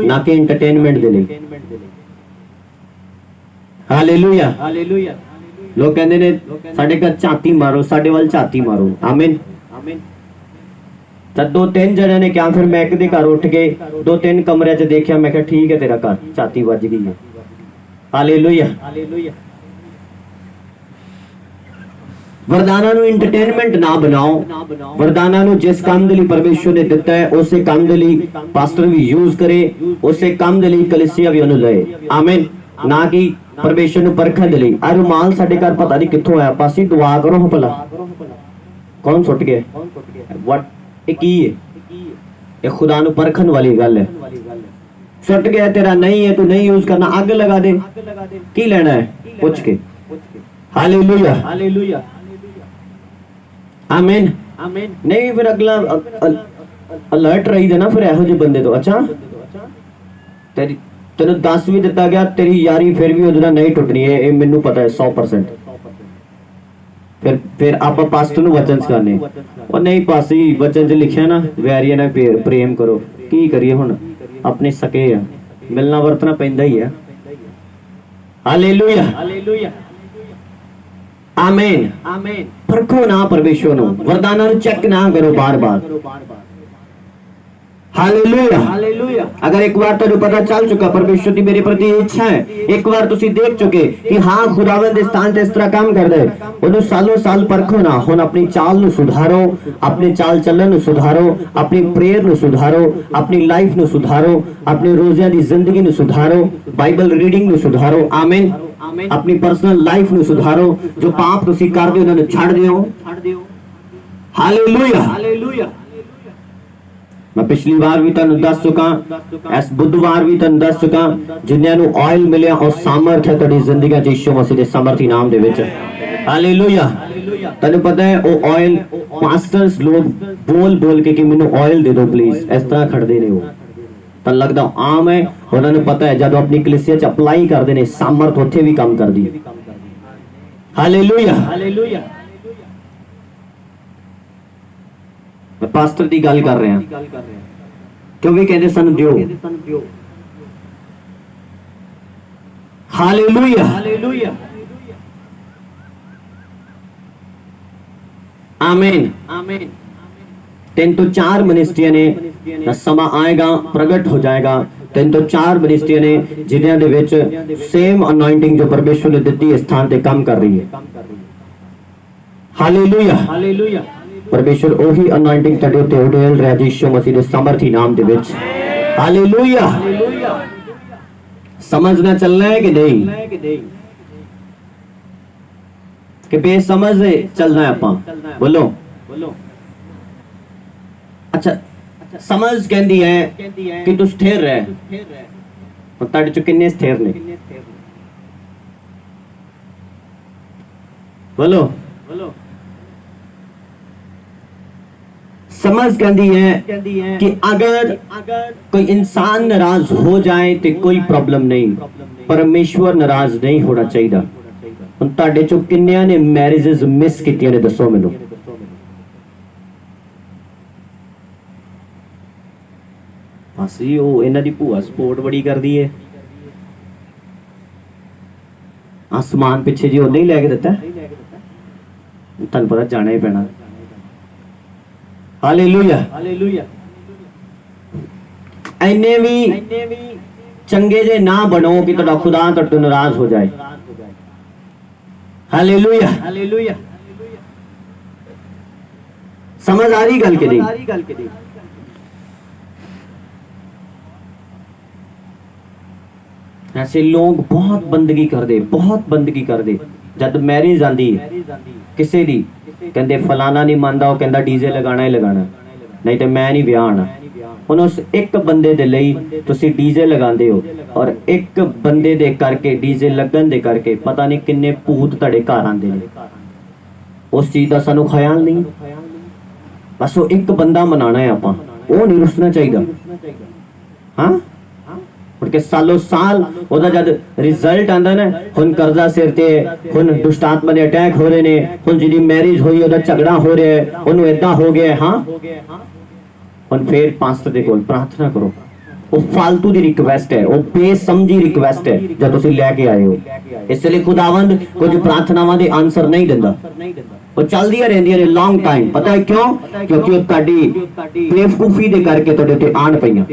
ਨਾ ਕਿ ਐਂਟਰਟੇਨਮੈਂਟ ਦੇ ਲਈ। ਹਾਲੇਲੂਇਆ। ਲੋਕ ਕਹਿੰਦੇ ਨੇ ਸਾਡੇ ਘਰ ਝਾਤੀ ਮਾਰੋ, ਸਾਡੇ ਵੱਲ ਝਾਤੀ ਮਾਰੋ। ਆਮੀਨ। ਜਦ 2-3 ਜਣਿਆਂ ਨੇ ਕਿਹਾ, ਫਿਰ ਮੈਂ ਇੱਕ ਦੇ ਘਰ ਉੱਠ ਕੇ 2-3 ਕਮਰਿਆਂ 'ਚ ਦੇਖਿਆ, ਮੈਂ ਕਿਹਾ ਠੀਕ ਹੈ ਤੇਰਾ ਘਰ ਝਾਤੀ ਵੱਜ ਗਈ ਹੈ। ਹਾਲੇਲੂਇਆ। वरदाना ਨੂੰ एंटरटेनमेंट ना बनाओ, वरदाना ਨੂੰ जिस काम ਦੇ ਲਈ परमेश्वर ने ਦਿੱਤਾ ਹੈ ਉਸੇ ਕੰਮ ਦੇ ਲਈ ਪਾਸਟਰ ਵੀ ਯੂਜ਼ ਕਰੇ, ਉਸੇ ਕੰਮ ਦੇ ਲਈ ਕਲੀਸਿया ਵੀ ਉਹਨੂੰ ਲਏ। ਆਮੀਨ, ਨਾ ਕਿ परमेश्वर ਨੂੰ ਪਰਖਣ ਦੇ ਲਈ। ਆ ਰੁਮਾਲ ਸਾਡੇ ਘਰ ਪਤਾ ਨਹੀਂ ਕਿੱਥੋਂ ਆਇਆ, ਪਾਸੀ ਦੁਆ ਕਰੋ ਭਲਾ ਕੌਣ ਸੁੱਟ ਗਿਆ, ਵਟ ਇਹ ਕੀ ਹੈ? ਇਹ ਖੁਦਾ ਨੂੰ ਪਰਖਣ ਵਾਲੀ ਗੱਲ ਹੈ। ਸੁੱਟ ਗਿਆ तेरा नहीं है, तू नहीं यूज करना, आग लगा दे, की लेना है पूछ के। Hallelujah, hallelujah. आमीन, आमीन। नहीं फिर अगला अलर्ट रही देना फिर ਇਹੋ ਜਿਹੇ ਬੰਦੇ ਤੋਂ। ਅੱਛਾ ਤੈਨੂੰ ਦੱਸ ਵੀ ਦਿੱਤਾ ਗਿਆ, ਤੇਰੀ ਯਾਰੀ ਫਿਰ ਵੀ ਉਹਦੇ ਨਾਲ ਨਹੀਂ ਟੁੱਟਣੀ ਹੈ, ਇਹ ਮੈਨੂੰ ਪਤਾ ਹੈ 100%। ਫਿਰ ਆਪਾਂ ਪਾਸਟਰ ਨੂੰ ਵਚਨ ਸਿਖਾਣੇ, ਉਹ ਨਹੀਂ ਪਾਸੀ ਵਚਨ 'ਚ ਲਿਖਿਆ ਨਾ ਵੈਰੀਆਂ ਨਾਲ ਪ੍ਰੇਮ ਕਰੋ। ਕੀ ਕਰੀਏ ਹੁਣ, अपने सके आ, मिलना वरतना पैंदा ही है। Hallelujah, hallelujah. आमीन, आमीन। परखो ना परमेश्वर नु, वरदाना नु चेक ना करो बार-बार। Hallelujah, hallelujah. अगर एक बार तुहानू पता चल चुका परमेश्वर की मेरे प्रति इच्छा है, एक बार तुसी देख चुके कि हाँ खुदावंद इस स्थान ते इस तरह काम करदा है, ओनू सालों साल परखो ना। हुण अपनी चाल नु सुधारो, अपने चाल चलन नु सुधारो, अपनी प्रेयर नु सुधारो, अपनी लाइफ नु सुधारो, अपने रोज़ियां दी जिंदगी नु सुधारो, बाइबल रीडिंग नु सुधारो। आमीन, अपनी पर्सनल लाइफ नु सुधारो। जो पाप तुसी करदे हो उन्हां नु छड्ड दिओ। Hallelujah, hallelujah. मैं पिछली बार भी तुहानू दस चुका, इस बुधवार भी तुहानू दस चुका, जिन्हां नू ऑयल मिलिया और सामर्थ है तुहाडी जिंदगी च यीशु मसीह दे सामर्थी नाम दे विच। हालेलुया। तुहानू पता है वो ऑयल पास्टर्स लोग बोल बोल के कि मैनू ऑयल दे दो प्लीज, इस तरह खड़दे ने। वो तां लगदा आम है, उन्हां नू पता है जब अपनी कलीसिया च अप्लाई करदे ने सामर्थ उत्थे भी काम करदी है। Hallelujah, hallelujah. मैं पास्टर की गल कर रहा क्योंकि कहते सन दियो। Hallelujah, hallelujah. आमीन, आमीन। 3 तो 4 मिनिस्ट्रियां ने, समा आएगा प्रगट हो जाएगा 3 तो 4 मिनिस्ट्रियां ने जिन्हां दे विच सेम अनॉइंटिंग जो परमेश्वर ने दित्ती है स्थान ते काम कर रही है। Hallelujah, hallelujah. परमेश्वर ओही अनॉइंटिंग तुहाडे उत्ते उडेल रहा यीशु मसीह दे सामर्थी नाम दे विच। हालेलुया। समझना चलना है कि नहीं, कि बेसमझ चलना है आपां? बोलो। अच्छा, समझ कहंदी है कि तू स्थिर रह। तुहाडे चों किन्ने स्थिर ने? बोलो। समझ कहती है कि अगर कोई इंसान नाराज हो जाए तो कोई प्रॉब्लम नहीं, परमेश्वर नाराज नहीं होना चाहिए। तुहाडे चों किन्नियां ने मैरिजेस मिस कीतियां ने, दसो मैनूं। ਅਸੀਂ ਉਹ ਇਹਨਾਂ ਦੀ ਭੂਆ ਸਪੋਰਟ ਬੜੀ ਕਰਦੀ ਹੈ। ਆਸਮਾਨ ਪਿੱਛੇ ਜੀ ਉਹਨੇ ਹੀ ਲੈ ਕੇ ਦਿੱਤਾ, ਤੁਹਾਨੂੰ ਪਤਾ ਜਾਣਾ ਹੀ ਪੈਣਾ। Hallelujah hallelujah. ਇੰਨੇ ਵੀ ਚੰਗੇ ਜੇ ਨਾ ਬਣੋ ਕਿ ਤੁਹਾਡਾ ਖੁਦਾ ਤੁਹਾਡੇ ਤੋਂ ਨਾਰਾਜ਼ ਹੋ ਜਾਏ। Hallelujah hallelujah. समझ आ रही गल के नहीं? ऐसे लोग बहुत बंदगी कर दे जब मैरिज आंदी किसी दी कहते फलाना नहीं मानता, वो कहता डीजे लगाना ही लगाना, नहीं तो मैं नहीं ब्याह आना। हुण उस एक बंदे दे लई तुसी डीजे लगांदे हो, और एक बंदे दे करके डीजे लगन दे करके पता नहीं किन्ने भूत तुहाडे घर आंदे ने। उस चीज दा सानू ख्याल नहीं। बस वो एक बंदा मनाना है, आपां वो नहीं रुसना चाहिए। हाँ उनके सालों साल ओदा जद रिजल्ट आंदा ना, हुण कर्जा सिर ते, हुण दुष्टात्मा दे अटैक हो रहे ने, हुण जिहदी मैरिज होई ओदा झगड़ा हो रहा है, ओनू इदां हो गया। हाँ हुण फिर पास्टर दे कोल प्रार्थना करो। वो फालतू दी रिक्वेस्ट है, वो बेसमझी रिक्वेस्ट है जो तुसी लेके आए हो। इसलिए खुदावंद कुछ प्रार्थनावां दे आंसर नहीं दिंदा, वो चलदियां रहंदियां ने लॉन्ग टाइम। पता है क्यों? क्योंकि वो तुहाडी बेवकूफी दे करके तुहाडे ते आण पईयां,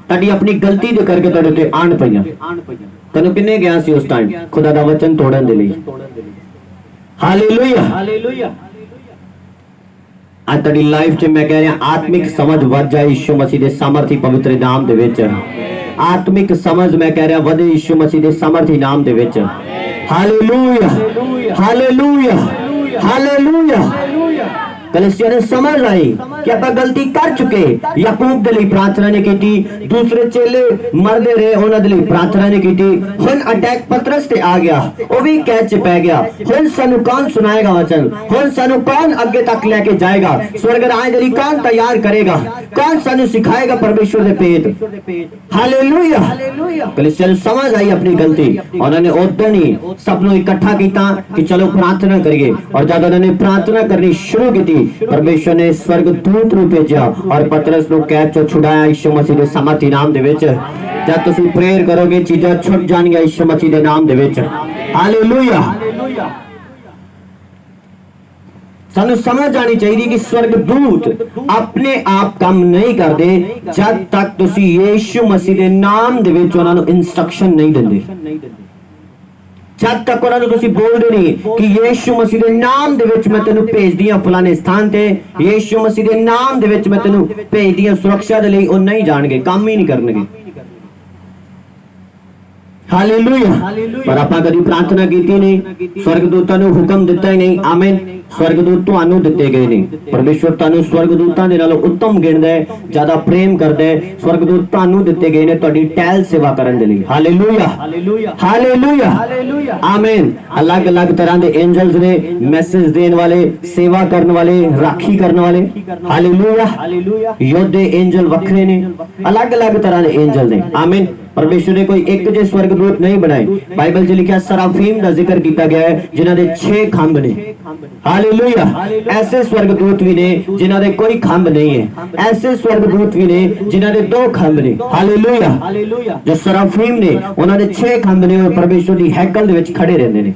तुहाडी अपनी गलती दे करके तुहाडे ते आण पईयां। तैनूं किन्ने गया सी उस टाइम खुदा दा वचन तोड़न दे लई। Hallelujah hallelujah. आज तेरी लाइफ च मैं कह रहा आत्मिक समझ वध जाए यीशु मसीह दे सामर्थी पवित्र नाम दे विच। आत्मिक समझ मैं कह रहा वधे यीशु मसीह दे सामर्थी नाम दे विच। Hallelujah hallelujah hallelujah. कलीसिया ने समझ आई कि आप गलती कर चुके। याकूब दे लई प्रार्थना नहीं की, दूसरे चेले मरदे रहे उन्हां दे लई प्रार्थना नहीं की। हुण अटैक पतरस ते आ गया, वो भी कैच च पै गया। हुण सानू कौन सुनाएगा वचन? हुण सानू कौन अगे तक लेके जाएगा? स्वर्ग राज दे लई कौन तैयार करेगा? कौन सानू सिखाएगा परमेश्वर दे भेद? Hallelujah hallelujah. कलीसिया ने समझ आई अपनी गलती, उन्होंने उदण ही सबनों इकट्ठा किया कि चलो प्रार्थना करिए। और जब उन्होंने प्रार्थना करनी शुरू की, परमेश्वर ने स्वर्गदूत नु भेजा और पतरस नु कैद चो छुड़ाया यीशु मसीह दे सामर्थी नाम दे विच। जब तुसी प्रेयर करोगे चीज़ां छुट जाणगियां यीशु मसीह दे नाम दे विच। हालेलुया। सानू समझ आनी चाहिए कि स्वर्गदूत अपने आप काम नहीं करते जब तक तुसी यीशु मसीह दे नाम दे विच उन्हां नू इंस्ट्रक्शन नहीं दिंदे। जब तक उन्होंने तुसी बोलदे नहीं कि यीशु मसीह दे नाम दे विच मैं तेनू भेज दियां फलाने स्थान ते, यीशु मसीह दे नाम दे विच मैं तेनू भेज दियां सुरक्षा दे लई, ओ नहीं जाणगे, काम ही नहीं करनगे। हालेलुया। पर आपां कदी प्रार्थना कीती नहीं, स्वर्गदूतां नू हुक्म दिता ही नहीं। आमीन। स्वर्गदूत तुहानू दिते गए ने, परमेश्वर तुहानू स्वर्गदूतां दे नालों उत्तम गिणदा है, ज्यादा प्रेम करदा है। स्वर्गदूत तुहानू दिते गए ने तुहाडी टहल सेवा करन दे लई। Hallelujah hallelujah hallelujah. आमीन। अलग अलग तरह दे एंजल्स ने, मैसेज देन वाले, सेवा करन वाले, राखी करन वाले। हालेलुया। योद्धे एंजल वखरे ने, अलग अलग तरह दे एंजल ने। आमीन। परमेश्वर ने कोई एक जे स्वर्गदूत नहीं बनाए। बाइबल च लिखा सराफीम का जिक्र किया गया है जिन्हां दे 6 खंभ ने। हालेलुया। ऐसे स्वर्गदूत भी ने जिन्हां दे कोई खंभ नहीं है, ऐसे स्वर्गदूत भी ने जिन्हां दे 2 खंभ ने। हालेलुया। जो सराफीम ने उन्हां दे 6 खंभ ने और परमेश्वर दी हैकल दे विच खड़े रहंदे ने।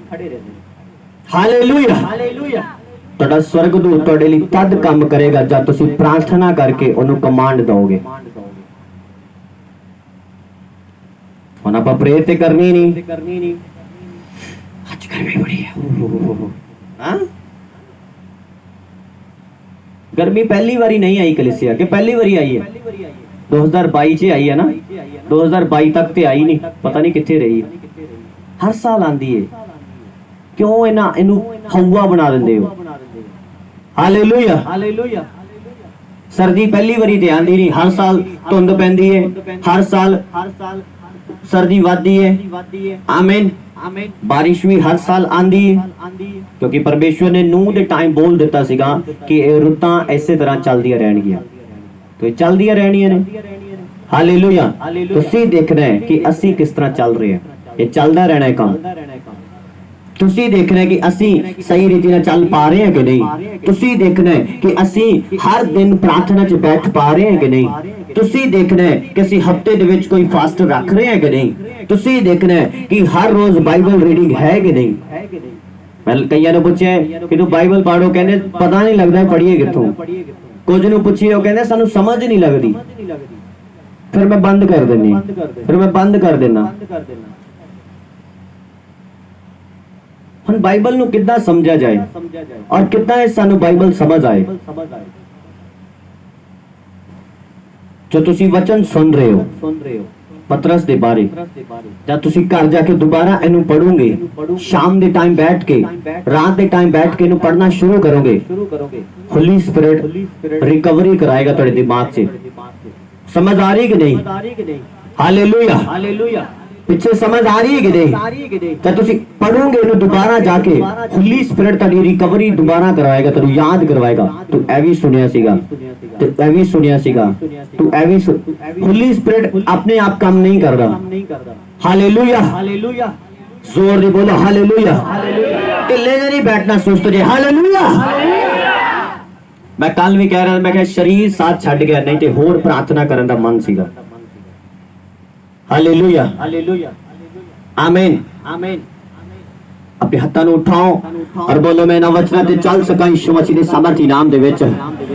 हालेलुया। तुहाडा स्वर्गदूत तुहाडे लई तद काम करेगा जब तुसीं प्रार्थना करके उहनूं कमांड दोगे। हुण आपां प्रेयर ते करनी नहीं। आज गर्मी बड़ी है। हाँ? गर्मी पहली बारी नहीं आई कलीसिया के, पहली बारी आई है 2022 च आई है ना, 2022 तक ते आई नहीं, पता नहीं कित्थे रही है। हर साल आंदी है, क्यों इनू हवा बना दिंदे हो? हालेलुया। सर्दी पहली बारी ते आंदी नहीं, हर साल धुंध पैंदी है, हर साल सर्दी वधदी है। आमीन। बारिश भी हर साल आंदी है, क्योंकि परमेश्वर ने नूह दे टाइम बोल दिता सीगा कि ये रुतां इसे तरह चलदियां रहणगियां, तो ये चलदियां रहणियां ने। हालेलुया। तुसीं देखना है कि असीं किस तरह चल रहे हैं, ये चलदा रहना है काम। तुसीं देखना है कि असीं सही रीति नाल चल पा रहे हैं कि नहीं। तुसीं देखना है कि असीं हर दिन प्रार्थना च बैठ पा रहे हैं कि नहीं। ਤੁਸੀਂ ਦੇਖਣਾ ਹੈ ਕਿ ਅਸੀਂ ਹਫਤੇ ਦੇ ਵਿੱਚ ਕੋਈ ਫਾਸਟ ਰੱਖ ਰਹੇ ਹਾਂ ਕਿ ਨਹੀਂ। ਤੁਸੀਂ ਦੇਖਣਾ ਹੈ ਕਿ ਹਰ ਰੋਜ਼ ਬਾਈਬਲ ਰੀਡਿੰਗ ਹੈ ਕਿ ਨਹੀਂ। ਮੈਂ ਕਈਆਂ ਨੂੰ ਪੁੱਛਿਆ ਕਿ ਤੂੰ ਬਾਈਬਲ ਪੜ੍ਹੋ, ਕਹਿੰਦੇ ਪਤਾ ਨਹੀਂ ਲੱਗਦਾ ਪੜ੍ਹੀਏ ਕਿੱਥੋਂ। ਕੁਝ ਨੂੰ ਪੁੱਛੀਏ ਉਹ ਕਹਿੰਦੇ ਸਾਨੂੰ ਸਮਝ ਨਹੀਂ ਲੱਗਦੀ। ਫਿਰ ਮੈਂ ਬੰਦ ਕਰ ਦਿੰਨੀ, ਫਿਰ ਮੈਂ ਬੰਦ ਕਰ ਦੇਣਾ। ਹੁਣ ਬਾਈਬਲ ਨੂੰ ਕਿੱਦਾਂ ਸਮਝਿਆ ਜਾਏ ਔਰ ਕਿੱਦਾਂ ਸਾਨੂੰ ਬਾਈਬਲ ਸਮਝ ਆਏ। ਜੋ ਤੁਸੀਂ ਵਚਨ ਸੁਣ ਰਹੇ ਹੋ ਪਤਰਸ ਦੇ ਬਾਰੇ, ਜਦ ਤੁਸੀਂ ਘਰ ਜਾ ਕੇ ਦੁਬਾਰਾ ਇਹਨੂੰ ਪੜੋਗੇ, ਸ਼ਾਮ ਦੇ ਟਾਈਮ ਬੈਠ ਕੇ, ਰਾਤ ਦੇ ਟਾਈਮ ਬੈਠ ਕੇ ਇਹਨੂੰ ਪੜਨਾ ਸ਼ੁਰੂ ਕਰੋਗੇ, ਹੋਲੀ स्पिरिट रिकवरी कराएगा ਤੁਹਾਡੇ ਦਿਮਾਗ 'ਚ। समझ आ रही कि नहीं? Hallelujah, hallelujah. ਪਿੱਛੇ ਸਮਝ ਆ ਰਹੀ ਹੈ ਕਿ ਨਹੀਂ? ਤਾਂ ਤੁਸੀਂ ਪੜੋਗੇ ਇਹਨੂੰ ਦੁਬਾਰਾ ਜਾ ਕੇ, ਹੋਲੀ ਸਪਿਰਿਟ ਤੁਹਾਡੀ ਰਿਕਵਰੀ ਦੁਬਾਰਾ ਕਰਵਾਏਗਾ, ਤੁਹਾਨੂੰ ਯਾਦ ਕਰਵਾਏਗਾ ਤੂੰ ਇਹ ਵੀ ਸੁਣਿਆ ਸੀਗਾ, ਤੇ ਇਹ ਵੀ ਸੁਣਿਆ ਸੀਗਾ, ਤੂੰ ਇਹ ਵੀ। ਹੋਲੀ ਸਪਿਰਿਟ ਆਪਣੇ ਆਪ ਕੰਮ ਨਹੀਂ ਕਰਦਾ। Hallelujah, hallelujah. जोर दे बोलो हालेलुया। ਢਿੱਲੇ ਜਿਹੇ ਨਹੀਂ ਬੈਠਣਾ, ਸੁਸਤ ਜੇ। ਹਾਲੇਲੁया। ਮੈਂ ਕੱਲ ਵੀ ਕਹਿ ਰਿਹਾ, ਮੈਂ ਕਿਹਾ ਸਰੀਰ ਸਾਥ ਛੱਡ ਗਿਆ, ਨਹੀਂ ਤੇ ਹੋਰ ਪ੍ਰਾਰਥਨਾ ਕਰਨ ਦਾ ਮਨ ਸੀਗਾ। हालेलुया, हालेलुया, आमीन, आमीन। अपने हत्थां ਨੂੰ ਉਠਾਓ और बोलो मैं ਇਹਨਾਂ ਵਚਨਾਂ ਤੇ ਚੱਲ ਸਕਾਂ ਯਿਸੂ ਮਸੀਹ ਦੇ ਸਮਰਥੀ ਨਾਮ ਦੇ ਵਿੱਚ।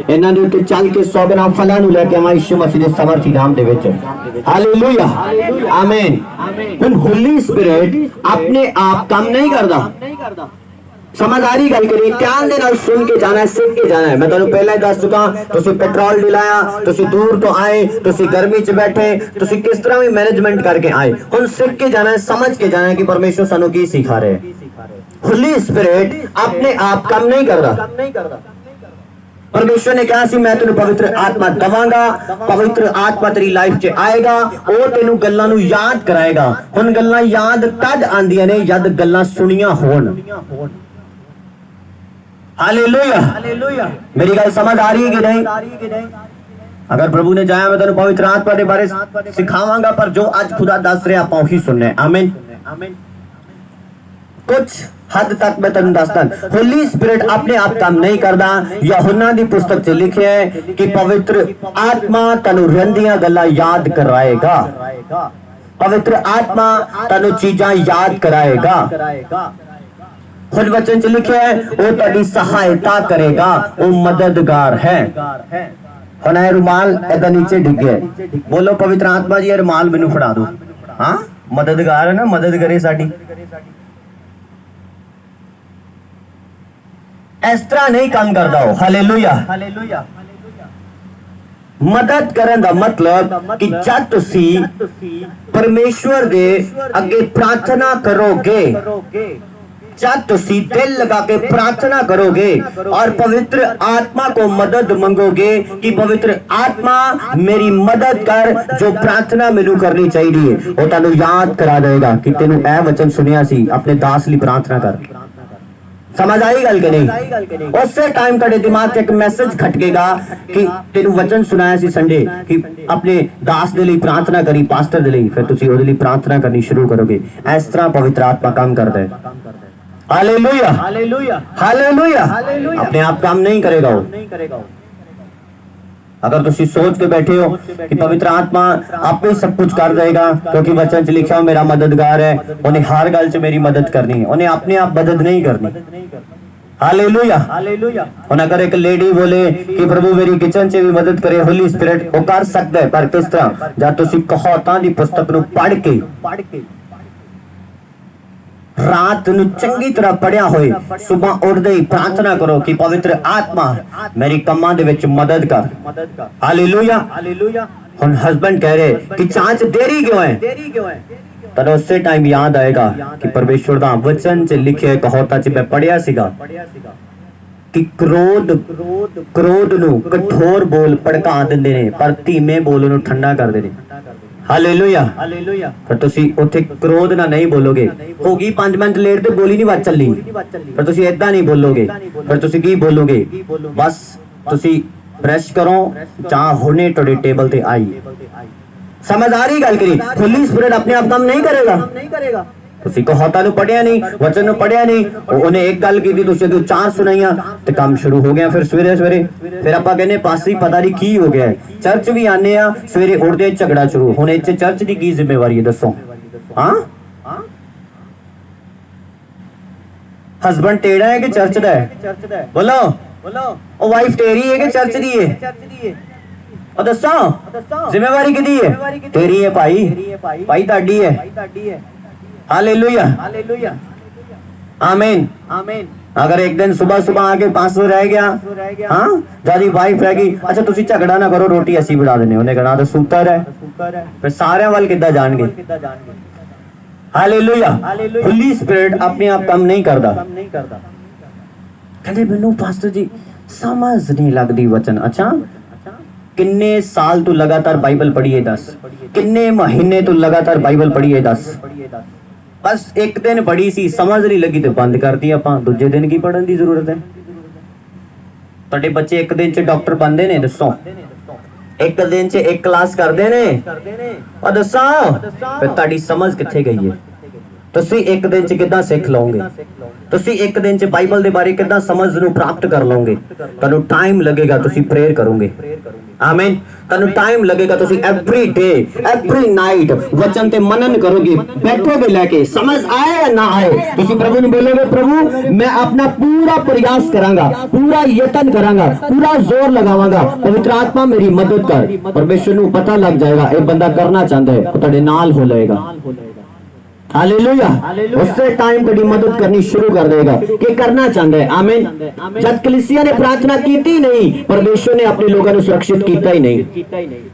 ਇਹਨਾਂ ਦੇ ਉੱਤੇ ਚੱਲ ਕੇ ਸੋਗਨਾ ਫਲਾਂ ਨੂੰ ਲੈ ਕੇ ਆਵਾਂ ਯਿਸੂ ਮਸੀਹ ਦੇ ਸਮਰਥੀ ਨਾਮ ਦੇ ਵਿੱਚ। ਹਾਲੇਲੁया, ਆਮੀਨ। ਹੁਣ ਹੋਲੀ ਸਪਿਰਿਟ ਆਪਣੇ ਆਪ ਕੰਮ ਨਹੀਂ ਕਰਦਾ। समझदारी गल करी, ध्यान दे नाल सुन के जाना है, सीख के जाना है। मैं तुहानू पहले ही दस चुका, तुसी पेट्रोल डिलाया, तुसी दूर तो आए, तुसी गर्मी च बैठे, तुसी किस तरह भी मैनेजमेंट करके आए। हुण सीख के जाना है, समझ के जाना है कि परमेश्वर सानू की सिखा रहे हैं। होली स्पिरिट अपने आप काम नहीं करता। परमेश्वर ने कहा सी मैं तेनू पवित्र आत्मा दवांगा, पवित्र आत्मा तेरी लाइफ च आएगा, ਉਹ ਤੈਨੂੰ ਗੱਲਾਂ ਨੂੰ ਯਾਦ ਕਰਾਏਗਾ। ਹੁਣ ਗੱਲਾਂ ਯਾਦ ਤਦ ਆਂਦੀਆਂ ਨੇ ਜਦ ਗੱਲਾਂ ਸੁਣੀਆਂ ਹੋਣ। Hallelujah, hallelujah. मेरी गल समझ आ रही है कि नहीं? अगर प्रभु ने चाहा मैं तेनू पवित्र आत्मा के बारे सिखावांगा, पर जो आज खुदा दस रहे आपां ओही सुनना है। आमीन, आमीन। कुछ हद तक मैं तेनू दसदा, होली स्पिरिट अपने आप काम नहीं करदा। यूहन्ना दी पुस्तक च लिखिया है कि पवित्र आत्मा तेनू रहिंदियां गल्लां याद कराएगा। पवित्र आत्मा तेनू चीजां याद कराएगा। खुद वचन च लिखा है वो तेरी सहायता करेगा, वो मददगार है। हुण ये रुमाल इदा नीचे डिग गया, बोलो पवित्र आत्मा जी ये रुमाल मैनू फड़ा दो। हाँ, मददगार है ना, मदद करे साडी। इस तरह नहीं काम करदा हो। Hallelujah, hallelujah. मदद करन दा मतलब कि जब तुसी परमेश्वर दे अगे प्रार्थना करोगे, जब तुसी दिल लगा के प्रार्थना करोगे और पवित्र आत्मा को मदद मांगोगे कि पवित्र आत्मा मेरी मदद कर, जो प्रार्थना मैनू करनी चाहिए, वो तुहानू याद करा देगा कि तेनू ए वचन सुनिया सी, अपने दास लई प्रार्थना कर। समझ आई गल कि नहीं? उस टाइम तेरे दिमाग से एक मैसेज खटकेगा कि तेनू वचन सुनाया सी संडे कि अपने दास दे लई प्रार्थना करी, पास्टर दे लई, फिर तुसी ओदे लई प्रार्थना करनी शुरू करोगे। इस तरह पवित्र आत्मा काम करदा है। Hallelujah, hallelujah, hallelujah. अपने आप काम नहीं करेगा वो। अगर तुसी सोच के बैठे हो कि पवित्र आत्मा आप ही सब कुछ कर देगा, क्योंकि वचन च लिखा हो मेरा मददगार है, उन्हें हर गल च मेरी मदद करनी है, उन्हें अपने आप मदद नहीं करनी। Hallelujah, hallelujah. और अगर एक लेडी बोले कि प्रभु मेरी किचन से भी मदद करे, होली स्पिरिट वो कर सकता है, पर किस तरह? जब तुसी कहावतां दी पुस्तक नूं पढ़ के रात नूं चंगी तरह पढ़िया होए, सुबह उठदे ही प्रार्थना करो कि पवित्र आत्मा मेरी कमां दे विच मदद कर। Hallelujah, hallelujah. हुण हस्बैंड कह रहे कि चांच देरी क्यों है? तद उसे टाइम याद आएगा कि परमेश्वर दा वचन च लिखे कहावतां च मैं पढ़िया सीगा कि क्रोध नूं कठोर बोल भड़का दिंदे ने, पर धीमे बोल नूं ठंडा कर देने। Hallelujah, hallelujah. पर तुसी उथे क्रोध ना नहीं बोलोगे, होगी 5 मिनट लेट ते बोली नहीं बात चली, पर तुसी ऐदा नहीं बोलोगे। पर तुसी की बोलोगे? बस तुसी ब्रश करो, चाह होने तोड़े टेबल ते आई। समझदारी गल करी। होली स्पिरिट अपने आप काम नहीं करेगा। ਤੁਸੀਂ ਕਹੋ ਤੁਹਾਨੂੰ ਪੜਿਆ ਨਹੀਂ, ਵਚਨ ਨੂੰ ਪੜਿਆ ਨਹੀਂ। ਉਹਨੇ ਇੱਕ ਗੱਲ ਕੀਤੀ, ਤੁਸੀਂ ਅੱਗੇ ਚਾਰ ਸੁਣਾਈਆਂ ਤੇ ਕੰਮ ਸ਼ੁਰੂ ਹੋ ਗਿਆ। ਫਿਰ ਸਵੇਰੇ ਸਵੇਰੇ ਫਿਰ ਆਪਾਂ ਕਹਿੰਦੇ ਪਾਸੀ ਪਤਾ ਨਹੀਂ ਕੀ ਹੋ ਗਿਆ। ਚਰਚ ਵੀ ਆਨੇ ਆ, ਸਵੇਰੇ ਉੱਠਦੇ ਝਗੜਾ ਸ਼ੁਰੂ। ਹੁਣ ਇਹ 'ਚ ਚਰਚ ਦੀ ਕੀ ਜ਼ਿੰਮੇਵਾਰੀ ਹੈ ਦੱਸੋ? ਹਾਂ, ਹਸਬੈਂਡ ਤੇਰਾ ਹੈ ਕਿ ਚਰਚ ਦਾ ਹੈ? ਬੋਲੋ। ਉਹ ਵਾਈਫ ਤੇਰੀ ਹੈ ਕਿ ਚਰਚ ਦੀ ਹੈ? ਉਹ ਦੱਸੋ ਜ਼ਿੰਮੇਵਾਰੀ ਕਿਹਦੀ ਹੈ? ਤੇਰੀ ਹੈ ਭਾਈ, ਭਾਈ ਤੁਹਾਡੀ ਹੈ। हालेलुया, आमीन। अगर एक दिन सुबह सुबह आके 500 रह गया, हाँ जारी वाइफ रह गई, अच्छा तुसी झगड़ा ना करो, रोटी असी बना देने। उन्हें कहना तो सूतर है, फिर सारे वाल किद्दां जाणगे? हालेलुया। होली स्पिरिट अपने आप काम नहीं करता। कहते मैनू पास्टर जी समझ नहीं लगती वचन। अच्छा किन्ने साल तू लगातार बाइबल पढ़ी है दस? किन्ने महीने तू लगातार बाइबल पढ़ी है दस? बस एक दिन पढ़ी सी, समझ नहीं लगी तो बंद कर दी आपां। दूजे दिन की पढ़न की जरूरत है? तुहाडे बच्चे एक दिन च डॉक्टर बनते ने? दसो एक दिन च एक क्लास करते ने? और दसो फिर तुहाडी समझ कित्थे गई है? तुसी एक दिन च किद्दां सिख लओगे? तुसी एक दिन च बाइबल दे बारे किद्दां समझ नूं प्राप्त कर लओगे? तुहानूं टाइम लगेगा, तुसी प्रेयर करोगे। आमीन। तुहानूं टाइम लगेगा, तुसी एवरी डे एवरी नाइट वचन ते मनन करोगे, बैठोगे लेके, समझ आए या ना आए तुसी प्रभु ने बोलोगे प्रभु मैं अपना पूरा प्रयास करांगा, पूरा यत्न करांगा, पूरा जोर लगावांगा, पवित्र आत्मा मेरी मदद कर। परमेश्वर नूं पता लग जाएगा ये बंदा करना चाहता है, तुहाडे नाल हो जाएगा। हालेलुया। उससे टाइम कड़ी मदद करनी शुरू कर देगा कि करना चाहता है। आमीन। जब कलीसिया ने प्रार्थना की थी नहीं, परमेश्वर ने अपने लोगों को सुरक्षित किया ही नहीं।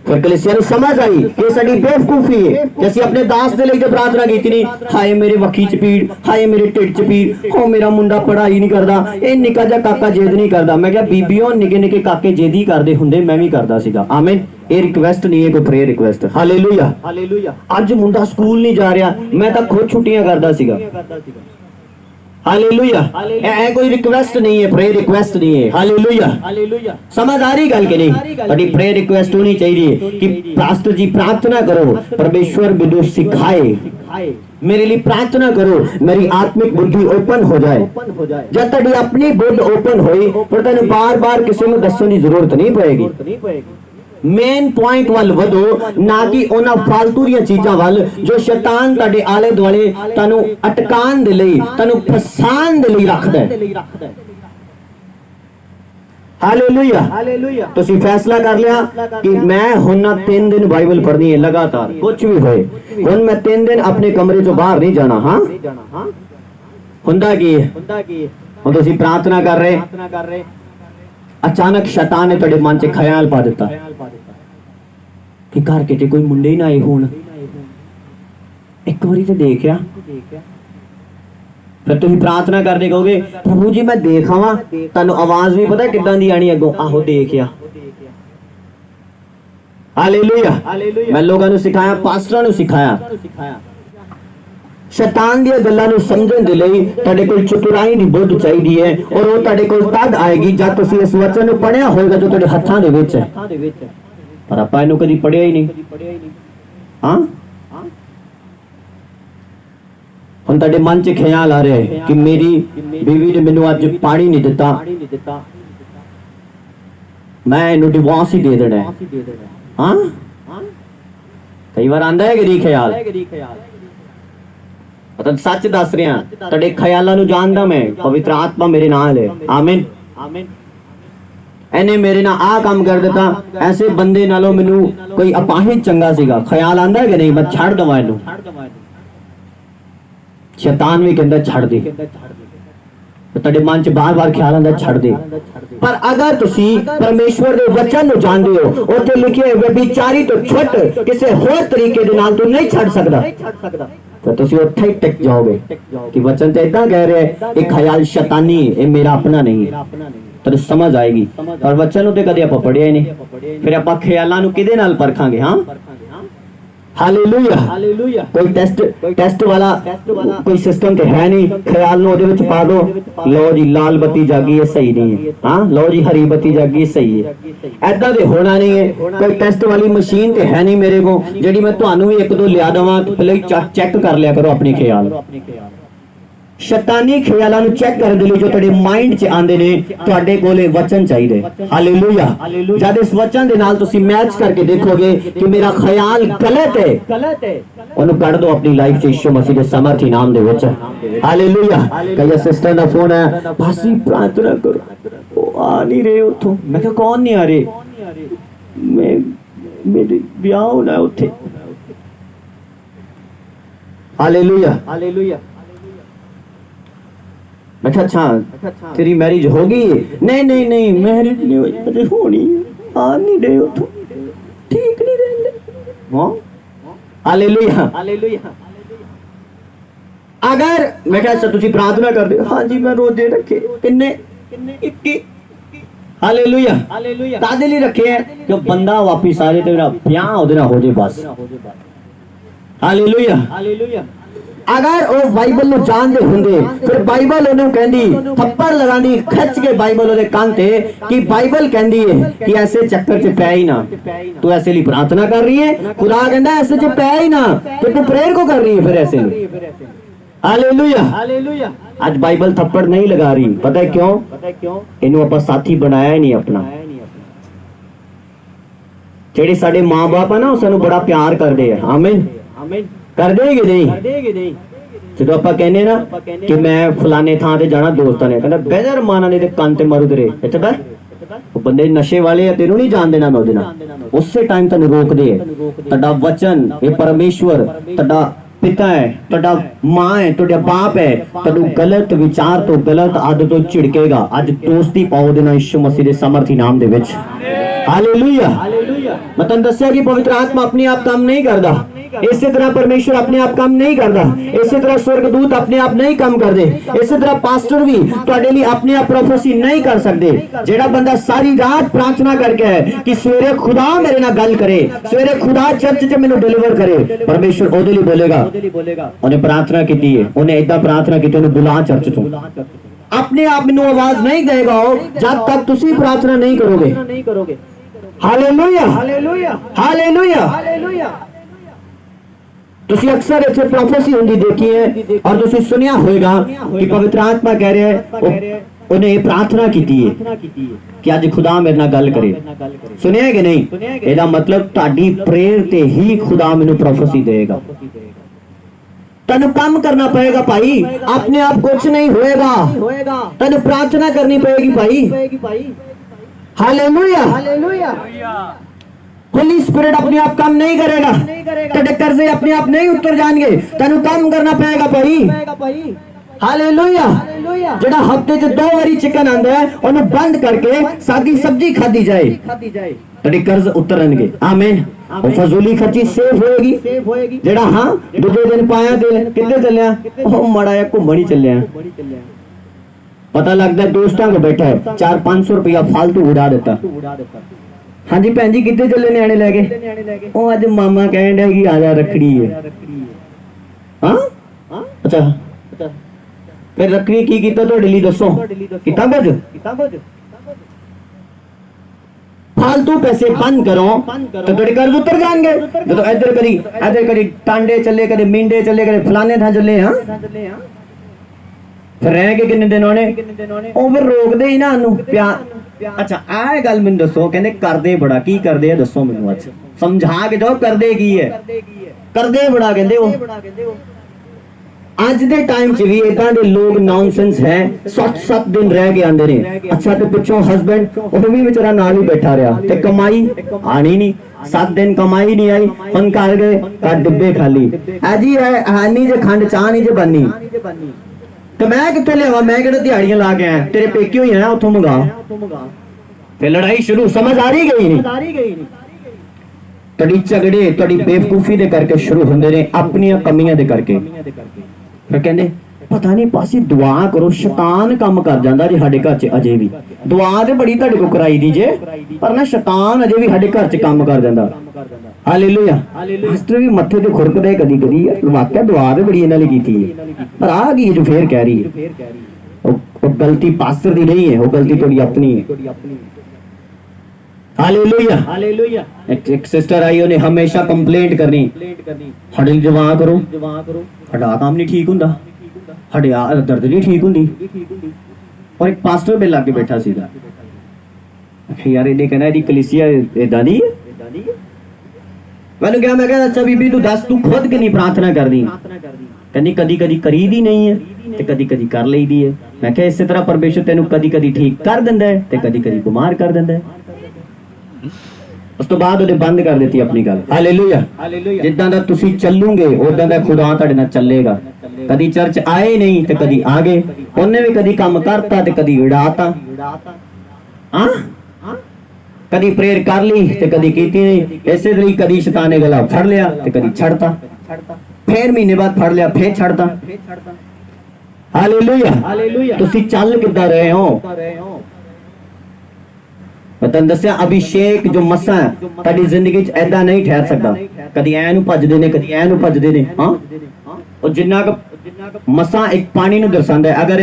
फिर कलीसिया ने समझ आई कि साडी बेवकूफी है। जैसे अपने दास दे लिए प्रार्थना की थी नहीं, हाय मेरे वखी च पीड़, हाय मेरे ढिड च पीड़, हो मेरा मुंडा पढ़ाई नहीं करता, ये निक्का जा काका जिद नहीं करता। मैं क्या बीबियों निके निके काके जिद ही करते हुंदे, मैं भी करता सीगा। आमीन। ये रिक्वेस्ट नहीं है, कोई प्रेयर रिक्वेस्ट। हालेलुया। अज मुंडा स्कूल नहीं जा रहा, मैं तो खुद छुट्टियां करता सीगा। हालेलुया। ये कोई रिक्वेस्ट नहीं है, प्रेयर रिक्वेस्ट नहीं है। हालेलुया। समझ आ रही गल के नहीं? बड़ी प्रेयर रिक्वेस्ट होनी चाहिए कि पास्टर जी प्रार्थना करो, परमेश्वर बिल्कुल सिखाए, मेरे लिए प्रार्थना करो, मेरी आत्मिक बुद्धि ओपन हो जाए। जब तक अपनी बुद्ध ओपन होई, फिर तेन बार बार किसी को दसने की जरूरत नहीं पड़ेगी। मेन पॉइंट वाल वधो, ना कि उन्हां फालतू दी चीजां वाल जो शैतान तुहाडे आले दुआले तुहानू अटकान दे लई, तुहानू फसान दे लई रखदा है। हालेलुया। तुसी फैसला कर लिया कि मैं हुण 3 दिन बाइबल पढ़नी है लगातार, कुछ भी होए, हुण मैं 3 दिन अपने कमरे चों बाहर नहीं जाना। हाँ हुंदा की है? हुण तुसी प्रार्थना कर रहे, अचानक शैतान ने तुहाडे मन च ख्याल पा दिता कि घर किते कोई मुंडे ही ना आए होण, एक बारी तो देखिया। फिर तुम प्रार्थना करते कहोगे प्रभु जी मैं देख आवां, तुहानू आवाज भी पता किदां दी आनी अगों, आहो देखिया। हालेलुया। मैं लोगों नू सिखाया, पास्टरां नू सिखाया, शैतान दी गल्लां नू समझण दे लई तुहाडे कोल चतुराई दी बुद्ध चाहिदी है, और वो तुहाडे कोल तद आएगी जद तुसीं इस वचन नू पढ़िया होएगा जो तुहाडे हत्थां दे विच है। पर आपां इहनू कदी पढ़िया ही नहीं। हाँ हुण तुहाडे मन च ख्याल आ रहा है कि मेरी बीवी ने मैनू अज पानी नहीं दिता, मैं इहनू डिवोर्स ही दे देना है। हाँ कई बार आंदा है कि नहीं ख्याल? सच दस रहा, तुहाडे ख्यालां नू जानदा मैं, पवित्र आत्मा मेरे नाल है। आमीन। एने मेरे नाल आ काम कर दिता, ऐसे बंदे नालों मैनू कोई अपाहिज चंगा सीगा। ख्याल आंदा है कि नहीं? मैं छड़ दवां इहनू। शैतान भी कहंदा छड़ दे, तुहाडे मन च बार बार ख्याल आंदा छड़ दे। पर अगर तुसी परमेश्वर दे वचन नू जानदे हो, उत्थे लिखे व्यभिचारी तो छुट, किसी होर तरीके दे नाल तू नहीं छड़ सकदा, तो तुसी उत्थे ही टिक जाओगे कि वचन तो इदां कह रहे हैं कि ख्याल शैतानी है, मेरा अपना नहीं है। तो समझ आएगी। पर वचन नू ते कदे आपां पढ़िया ही नहीं, फिर आपां ख्यालां नू किहदे नाल परखांगे? हाँ हालेलुया ਹਾਲੇਲੂਇਆ कोई टेस्ट वाला कोई सिस्टम तो है नहीं ख्याल नो ਉਹਦੇ ਵਿੱਚ ਪਾ ਦੋ लो जी लाल बत्ती जागी है सही नहीं है हाँ लो जी हरी बत्ती जागी सही है ऐदा ते होना नहीं है कोई टेस्ट वाली मशीन ते है नहीं मेरे को ਜਿਹੜੀ मैं ਤੁਹਾਨੂੰ ਵੀ ਇੱਕ ਦੋ ਲਿਆ ਦਵਾਂ ਪਹਿਲੇ ਚੈੱਕ ਕਰ ਲਿਆ ਕਰੋ ਆਪਣੇ ਖਿਆਲ ਸ਼ੈਤਾਨੀ ਖਿਆਲਾਂ ਨੂੰ ਚੈੱਕ ਕਰਨ ਦੇ ਲਈ ਜੋ ਤੁਹਾਡੇ ਮਾਈਂਡ 'ਚ ਆਉਂਦੇ ਨੇ ਤੁਹਾਡੇ ਕੋਲੇ ਵਚਨ ਚਾਹੀਦੇ ਹਾਲੇਲੂਇਆ ਜਦ ਇਸ ਵਚਨ ਦੇ ਨਾਲ ਤੁਸੀਂ ਮੈਚ ਕਰਕੇ ਦੇਖੋਗੇ ਕਿ ਮੇਰਾ ਖਿਆਲ ਗਲਤ ਹੈ ਉਹਨੂੰ ਕੱਢ ਦਿਓ ਆਪਣੀ ਲਾਈਫ 'ਚ ਯਿਸੂ ਮਸੀਹ ਦੇ ਸਮਰਥੀ ਨਾਮ ਦੇ ਵਿੱਚ ਹਾਲੇਲੂਇਆ ਕਈ ਸਿਸਟਰ ਦਾ ਫੋਨ ਹੈ ਭਾਸੀ ਪ੍ਰਾਰਥਨਾ ਕਰੋ ਉਹ ਆ ਨਹੀਂ ਰਹੇ ਉੱਥੋਂ ਮੈਂ ਕਿਹਾ ਕੌਣ ਨਹੀਂ ਆ ਰਹੇ ਮੈਂ ਮੇਰੇ ਵਿਆਹ ਹੋਣਾ ਉੱਥੇ ਹਾਲੇਲੂਇਆ मैं कहा अच्छा तेरी मैरिज हो गई है नहीं नहीं नहीं मैरिज नहीं हुई अरे होनी आ नहीं रहे हो तुम ठीक नहीं रहते हाँ हालेलुया अगर मैं कहा अच्छा तुसी प्रार्थना कर दे हाँ जी मैं रोजे रखे किन्ने 21 हालेलुया कादे लिए रखे हैं कि बंदा वापिस आ जाए तो मेरा ब्याह ओदे नाल हो जाए बस हालेलुया अगर वो बाइबल नु जानदे हुंदे फिर बाइबल ओनु कहंदी थप्पड़ लगांदी खच के बाइबल ओदे कान ते कि बाइबल कहंदी है कि ऐसे चक्कर च पै ही ना तू ऐसे लिए प्रार्थना कर रही है खुदा कहंदा ऐसे च पै ही ना तो तू प्रेयर को कर रही है फिर ऐसे हालेलुया आज बाइबल थप्पड़ नहीं लगा रही पता है क्यों इन्हों ਆਪਾਂ ਸਾਥੀ ਬਣਾਇਆ ਹੀ ਨਹੀਂ ਆਪਣਾ ਜਿਹੜੇ ਸਾਡੇ ਮਾਂ-ਬਾਪ ਆ ਨਾ ਉਹ ਸਾਨੂੰ ਬੜਾ ਪਿਆਰ ਕਰਦੇ ਆ ਆਮੀਨ कर देंगे नहीं ਜਦੋਂ ਆਪਾਂ ਕਹਿੰਦੇ ਨਾ ਕਿ ਮੈਂ ਫਲਾਣੇ ਥਾਂ ਤੇ ਜਾਣਾ ਦੋਸਤਾਂ ਨੇ ਕਹਿੰਦਾ ਬੇਦਰ ਮਾਨਾ ਨੇ ਤੇ ਕੰਨ ਤੇ ਮਾਰੂ ਤੇਰੇ ਇੱਥੇ ਬੈ ਉਹ ਬੰਦੇ ਨਸ਼ੇ ਵਾਲੇ ਆ ਤੈਨੂੰ ਨਹੀਂ ਜਾਣ ਦੇਣਾ ਮੈਂ ਉਹਦੇ ਨਾਲ ਉਸੇ ਟਾਈਮ ਤੈਨੂੰ ਰੋਕਦੇ ਆ ਤੁਹਾਡਾ ਵਚਨ ਇਹ ਪਰਮੇਸ਼ਵਰ ਤੁਹਾਡਾ ਪਿਤਾ ਹੈ ਤੁਹਾਡਾ ਮਾਂ ਹੈ ਤੁਹਾਡਾ ਬਾਪ ਹੈ ਤੁਹਾਨੂੰ ਗਲਤ ਵਿਚਾਰ ਤੋਂ ਗਲਤ ਆਦਤ ਤੋਂ ਝਿੜਕੇਗਾ ਅੱਜ ਦੋਸਤੀ ਪਾਓ ਉਹਦੇ ਨਾਲ ਯਿਸੂ ਮਸੀਹ ਦੇ ਸਮਰਥੀ ਨਾਮ ਦੇ ਵਿੱਚ हालेलुया मैं तुम दस्या कि पवित्र आत्मा अपने आप काम नहीं करता इसी तरह परमेश्वर अपने आप काम नहीं करता इसी तरह स्वर्गदूत अपने आप नहीं काम करते इसी तरह पास्टर भी ਤੁਹਾਡੇ ਲਈ अपने आप प्रोफेसी नहीं कर सकते ਜਿਹੜਾ ਬੰਦਾ ਸਾਰੀ ਰਾਤ प्रार्थना करके है कि सवेरे खुदा मेरे नाल गल करे सवेरे खुदा चर्च च ਮੈਨੂੰ डिलीवर करे परमेश्वर ਉਹਦੇ ਲਈ ਬੋਲੇਗਾ ਉਹਨੇ प्रार्थना ਕੀਤੀ ਹੈ ਉਹਨੇ ਇਦਾਂ प्रार्थना ਕੀਤੀ ਉਹਨੂੰ ਬੁਲਾ ਚਰਚ ਤੋਂ अपने आप में आवाज नहीं देगा जब तक तुसी प्रार्थना नहीं करोगे हालेलुया हालेलुया तुसी अक्सर इसे प्रोफेसी होंदी देखी है और तुसी सुनिया होगा कि पवित्र आत्मा कह रहे हैं उन्हें प्रार्थना की है कि आज खुदा मेरे नाल गल करे सुनिया कि नहीं ਇਹਦਾ मतलब ਤੁਹਾਡੀ प्रेयर ते ही खुदा मैनू प्रोफेसी देगा तेन काम करना पड़ेगा भाई अपने आप कुछ नहीं होएगा तेन प्रार्थना करनी पड़ेगी भाई हालेलुया होली स्पिरिट अपने आप काम नहीं करेगा तेरे कर्जे अपने आप नहीं उतर जाएंगे तेन काम करना पड़ेगा भाई हालेलुया जेड़ा हफ्ते च 2 बारी चिकन आंदा है ओनू बंद करके सादी सब्जी खादी जाए तेरे कर्ज उतरनगे आमीन ਉਹ ਫਜ਼ੂਲੀ ਖਰਚੀ ਸੇਫ ਹੋਏਗੀ ਜਿਹੜਾ ਹਾਂ ਦੂਜੇ ਦਿਨ ਪਾਇਆ ਤੇ ਕਿੱਥੇ ਚੱਲਿਆ ਉਹ ਮੜਾ ਜਿਹਾ ਘੁੰਮਣ ਹੀ ਚੱਲਿਆ ਪਤਾ ਲੱਗਦਾ ਦੋਸਤਾਂ ਕੋ ਬੈਠਾ ਹੈ 4-500 ਰੁਪਇਆ ਫालतू ਉਡਾ ਦਿੱਤਾ ਹਾਂਜੀ ਭੈਣ ਜੀ ਕਿੱਥੇ ਚੱਲੇ ਨਿਆਣੇ ਲੈ ਕੇ ਉਹ ਅੱਜ ਮਾਮਾ ਕਹਿਣ ਡਿਆ ਕਿ ਆ ਜਾ ਰੱਖੜੀ ਹੈ ਹਾਂ ਅੱਛਾ ਫਿਰ ਰੱਖੜੀ ਕੀ ਕੀਤਾ ਤੁਹਾਡੇ ਲਈ ਦੱਸੋ ਕੀਤਾ ਕੁਝ फालतू पैसे बंद करो तो थोड़े कर्ज उतर जाएंगे तो इधर करी टांडे चले कभी मिंडे चले कभी फलाने था चले हाँ फिर रह के किन्ने दिन होने ओ फिर रोक दे ही ना अनु प्यार अच्छा आए गल मैनू दसो कहंदे करदे बड़ा की करदे दसो मैनू अच्छा समझा के जाओ करदे की है करदे बड़ा कहंदे ओ आज दे टाइम च भी इदां दे लोग नॉनसेंस है 7-7 दिन रह के आंदे ने अच्छा ते पिछों हस्बैंड ਉਹ ਵੀ ਵਿਚਾਰਾ ਨਾਲ ਹੀ ਬੈਠਾ ਰਿਹਾ ਤੇ ਕਮਾਈ ਆਣੀ ਨਹੀਂ 7 दिन कमाई नहीं आई ਹੁਣ ਕਰ ਗਏ ਤਾਂ ਡੱਬੇ ਖਾਲੀ ਆ ਜੀ ਹਾਨੀ ਜੇ ਖੰਡ ਚਾਹ ਨਹੀਂ ਜੇ ਬੰਨੀ ਤੇ ਮੈਂ ਕਿੱਥੇ ਲਿਆਵਾਂ ਮੈਂ ਕਿਹੜੇ ਦਿਹਾੜੀਆਂ ਲਾ ਕੇ ਆਇਆ ਤੇਰੇ ਪੇਕੇ ਹੋਈ ਆ ਉੱਥੋਂ ਮੰਗਾ ਤੇ ਲੜਾਈ ਸ਼ੁਰੂ ਸਮਝ ਆ ਰਹੀ ਗਈ ਨਹੀਂ ਤੜੀ ਝਗੜੇ ਤੜੀ ਬੇਵਕੂਫੀ ਦੇ ਕਰਕੇ ਸ਼ੁਰੂ ਹੁੰਦੇ ਨੇ ਆਪਣੀਆਂ ਕਮੀਆਂ ਦੇ ਕਰਕੇ ਫਿਰ ਕਹਿੰਦੇ पता नहीं पासी दुआ करो शैतान काम कर जांदा जे साडे घर च अजे भी दुआ ते बड़ी तुहाडे को कराई दी जे पर ना शैतान अजे भी साडे घर च काम कर जांदा हालेलुया मास्टर भी मत्थे ते खुरकदे कदी कदी वाकई दुआ ते बड़ी इन्हां लई कीती है पर आ की जो फिर कह रही है वो गलती पास्टर दी नहीं है वो गलती थोड़ी अपनी है हालेलुया हालेलुया एक सिस्टर आई उन्हें हमेशा कंप्लेंट करनी साडे लिए दुआ करो साडा काम नहीं ठीक हुंदा साडे दर्द नहीं ठीक हुंदी और एक पास्टर मेरे लागे बैठा सीगा यार इन्हें कहना इहदी कलीसिया इदां दी मैंने क्या मैं कहा अच्छा बीबी तू दस तू खुद कि नहीं प्रार्थना करदी कहनी कदी कदी करी दी नहीं है ते कदी कदी कर लईदी है मैं कहा इस तरह परमेश्वर तेनू कदी कदी ठीक कर दिंदा है ते कदी कदी बीमार कर दिंदा है उस तो बाद ਉਹਨੇ ਬੰਦ ਕਰ ਦਿੱਤੀ ਆਪਣੀ ਗੱਲ ਹਾਲੇਲੂਇਆ ਜਿੱਦਾਂ ਦਾ ਤੁਸੀਂ ਚੱਲੋਗੇ ਉਦਾਂ ਦਾ ਖੁਦਾ ਤੁਹਾਡੇ ਨਾਲ ਚੱਲੇਗਾ ਕਦੀ ਚਰਚ ਆਏ ਨਹੀਂ ਤੇ ਕਦੀ ਆ ਗਏ ਉਹਨੇ ਵੀ ਕਦੀ ਕੰਮ ਕਰਤਾ ਤੇ ਕਦੀ ਵਿੜਾਤਾ ਹਾਂ ਕਦੀ ਪ੍ਰੇਅਰ ਕਰ ਲਈ ਤੇ ਕਦੀ ਕੀਤੀ ਨਹੀਂ ਇਸੇ ਤਰ੍ਹਾਂ ਕਦੀ ਸ਼ੈਤਾਨ ਨੇ ਗਲਾ ਫੜ ਲਿਆ ਤੇ ਕਦੀ ਛੱਡਤਾ ਫੇਰ ਮਹੀਨੇ ਬਾਅਦ ਫੜ ਲਿਆ ਫੇਰ ਛੱਡਤਾ ਹਾਲੇਲੂਇਆ ਤੁਸੀਂ ਚੱਲ ਕਿੱਦਾਂ ਰਹੇ ਹੋ मैं दसिया अभिषेक जो मसा है ताड़ी जिंदगी च ऐदा नहीं ठहर सकता कदी ऐ नू भजदे ने कदी ऐ नू भजदे ने हां और जिन्ना मसा एक पानी नु दर्शांदा है अगर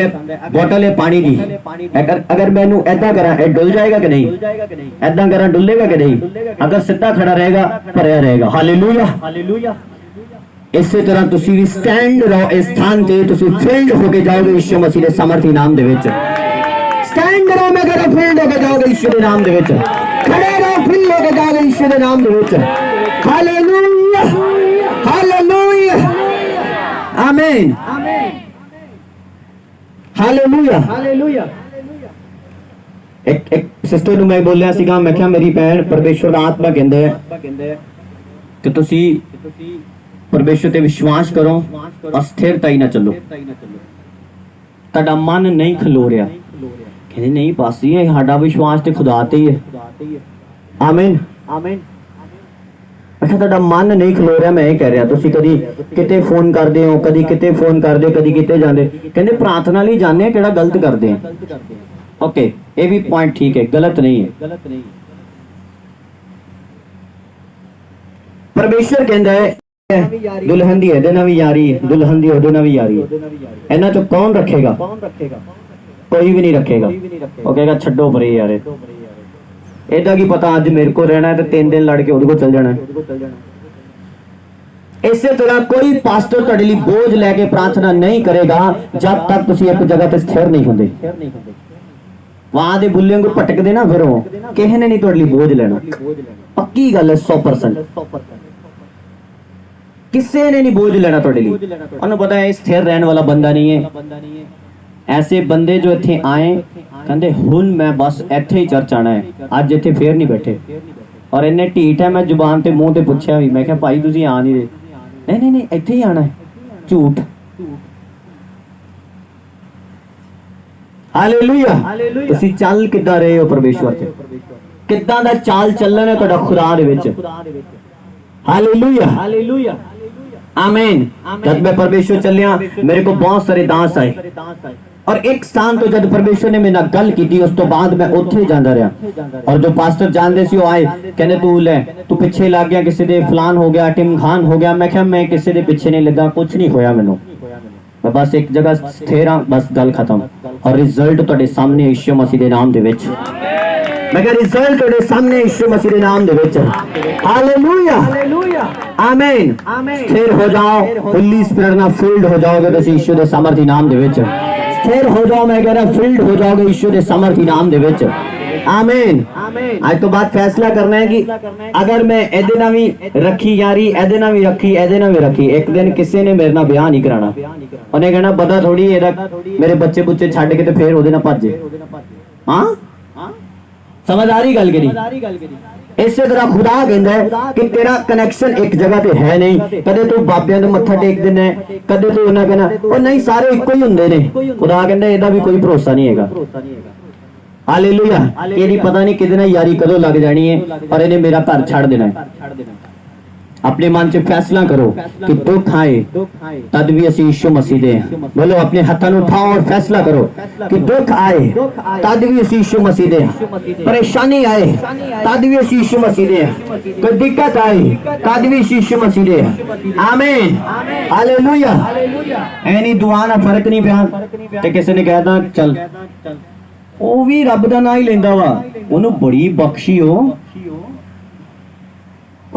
बोतल है पानी दी अगर मैं नू ऐदा करा ए डुल जाएगा कि नहीं ऐदा करा डुलेगा कि नहीं अगर सीधा खड़ा रहेगा भरया रहेगा हालेलुया इसी तरह तुसी भी स्टैंड रहो इस स्थान ते तुसी फील्ड होके जाओगे यीशु मसीह दे सामर्थी नाम दे विच स्टैंड रहो मैं कह रहा फील्ड होके जाओगे यीशु दे नाम दे विच खड़े रहो फील्ड होके जाओगे यीशु दे नाम दे विच हालेलुया हालेलुया आमीन हालेलुया एक सिस्टर नु मैं बोलिया सीगा मैं क्या मेरी भैन परमेश्वर आत्मा कहंदे है कि तुसी परमेश्वर ते विश्वास करो और स्थिरता ही ना चलो ताड़ा मन नहीं खलो रहा कहते नहीं पासी है साडा विश्वास ते खुदा ते ही है आमीन अच्छा ताड़ा मन नहीं खलो रहा मैं ये कह रहा तुसी कदी किते फोन करदे हो कदी किते फोन करदे कदी किते जांदे कहंदे प्रार्थना लई जाने केड़ा गलत करदे हैं ओके ये भी पॉइंट ठीक है गलत नहीं है परमेश्वर कहंदा है दुल्हन दी एदे नाल भी यारी है दुल्हन दी ओदे नाल भी यारी है इन्हां चों कौन रखेगा कोई भी नहीं रखेगा वो कहेगा छड्डो परे यार एदा की पता अज मेरे को रहना है तो 3 दिन लड़ के उहदे को चल जाना है इसे तरह कोई पास्टर तुहाडे लई बोझ लेके प्रार्थना नहीं करेगा जब तक तुसी एक जगह ते स्थिर नहीं हुंदे वहां दे बुल्लियां को भटकदे ना फिर वो किसी ने नहीं तुहाडे लई बोझ लेना पक्की गल है 100% किसी ने नहीं बोझ लेना तुहाडे लई उन्हें पता है स्थिर रहने वाला बंदा नहीं है ऐसे बंदे जो इत्थे आए कहंदे हुण मैं बस इत्थे ही चर्च आना है अज इत्थे फेर नहीं बैठे और इन्ने ढीठ है मैं जुबान ते मुंह ते पुछया भी मैं कहा भाई तुसी आ नहीं रहे नहीं इत्थे ही आना है झूठ हालेलुया तुसी चल किद्दां रहे हो परमेश्वर ते किद्दां दा चाल चलन है तुहाडा खुदा दे विच हालेलुया आमीन जब मैं परमेश्वर चलिया मेरे को बहुत सारे दास आए और एक स्थान तो जब परमेश्वर ने मेरे नाल गल कीती उस तो बाद मैं उत्थे जांदा रहा और जो पास्टर जानदे सी वो आए कहने तू ले तू पीछे लग गया किसी दे फलान हो गया टिम खान हो गया मैं क्या मैं किसी दे पीछे नहीं लगा कुछ नहीं होया मैनू मैं बस एक जगह स्थिर हां बस गल खत्म और रिजल्ट तुहाडे सामने यीशु मसीह दे नाम दे विच मैं कह रिजल्ट तुहाडे सामने यीशु मसीह दे नाम दे विच हालेलुया आमीन स्थिर हो जाओ होली स्पिरिट नाल फील्ड हो जाओगे तुसी यीशु दे सामर्थी नाम दे विच स्थिर हो जाओ मैं कह रहा फील्ड हो जाओगे यीशु दे सामर्थी नाम दे विच आमीन आज तो बात फैसला करना है कि अगर मैं एदे नाल भी रखी यारी एदे नाल भी रखी एदे नाल भी रखी एक दिन किसी ने मेरे नाल ब्याह नहीं कराना उन्हें कहना पता थोड़ी एदा मेरे बच्चे बुच्चे छड्ड के ते फिर ओदे नाल भज्जे हां समझ आ रही गल करी इसे तरह खुदा कहंदा है कि तेरा कनेक्शन एक जगह पे है नहीं कदे तू बाबियां दे मत्था टेक देना है कदे तू उन्हां कहना ओ नहीं सारे इक्को ही हुंदे ने खुदा कहंदा एदा भी कोई भरोसा नहीं हैगा हालेलुया एदी पता नहीं किदे नाल यारी कदों लग जानी है और इन्हें मेरा घर छड़ देना है अपने मन च फैसला करो कि दुख आए तद भी असी यीशु मसीह दे हां। बोलो अपने हाथों को उठाओ और फैसला करो कि दुख आए तद भी असी यीशु मसीह दे हां। परेशानी आए तद भी असी यीशु मसीह दे हां। कोई दिक्कत आए तद भी असी यीशु मसीह दे हां। आमीन हालेलुया। एनी दुआ ना फर्क नहीं पिया ते किसी ने कहता चल ਉਹ ਵੀ ਰੱਬ ਦਾ ਨਾਂ ਹੀ ਲੈਂਦਾ ਵਾ ਉਹਨੂੰ ਬੜੀ ਬਖਸ਼ੀ ਉਹ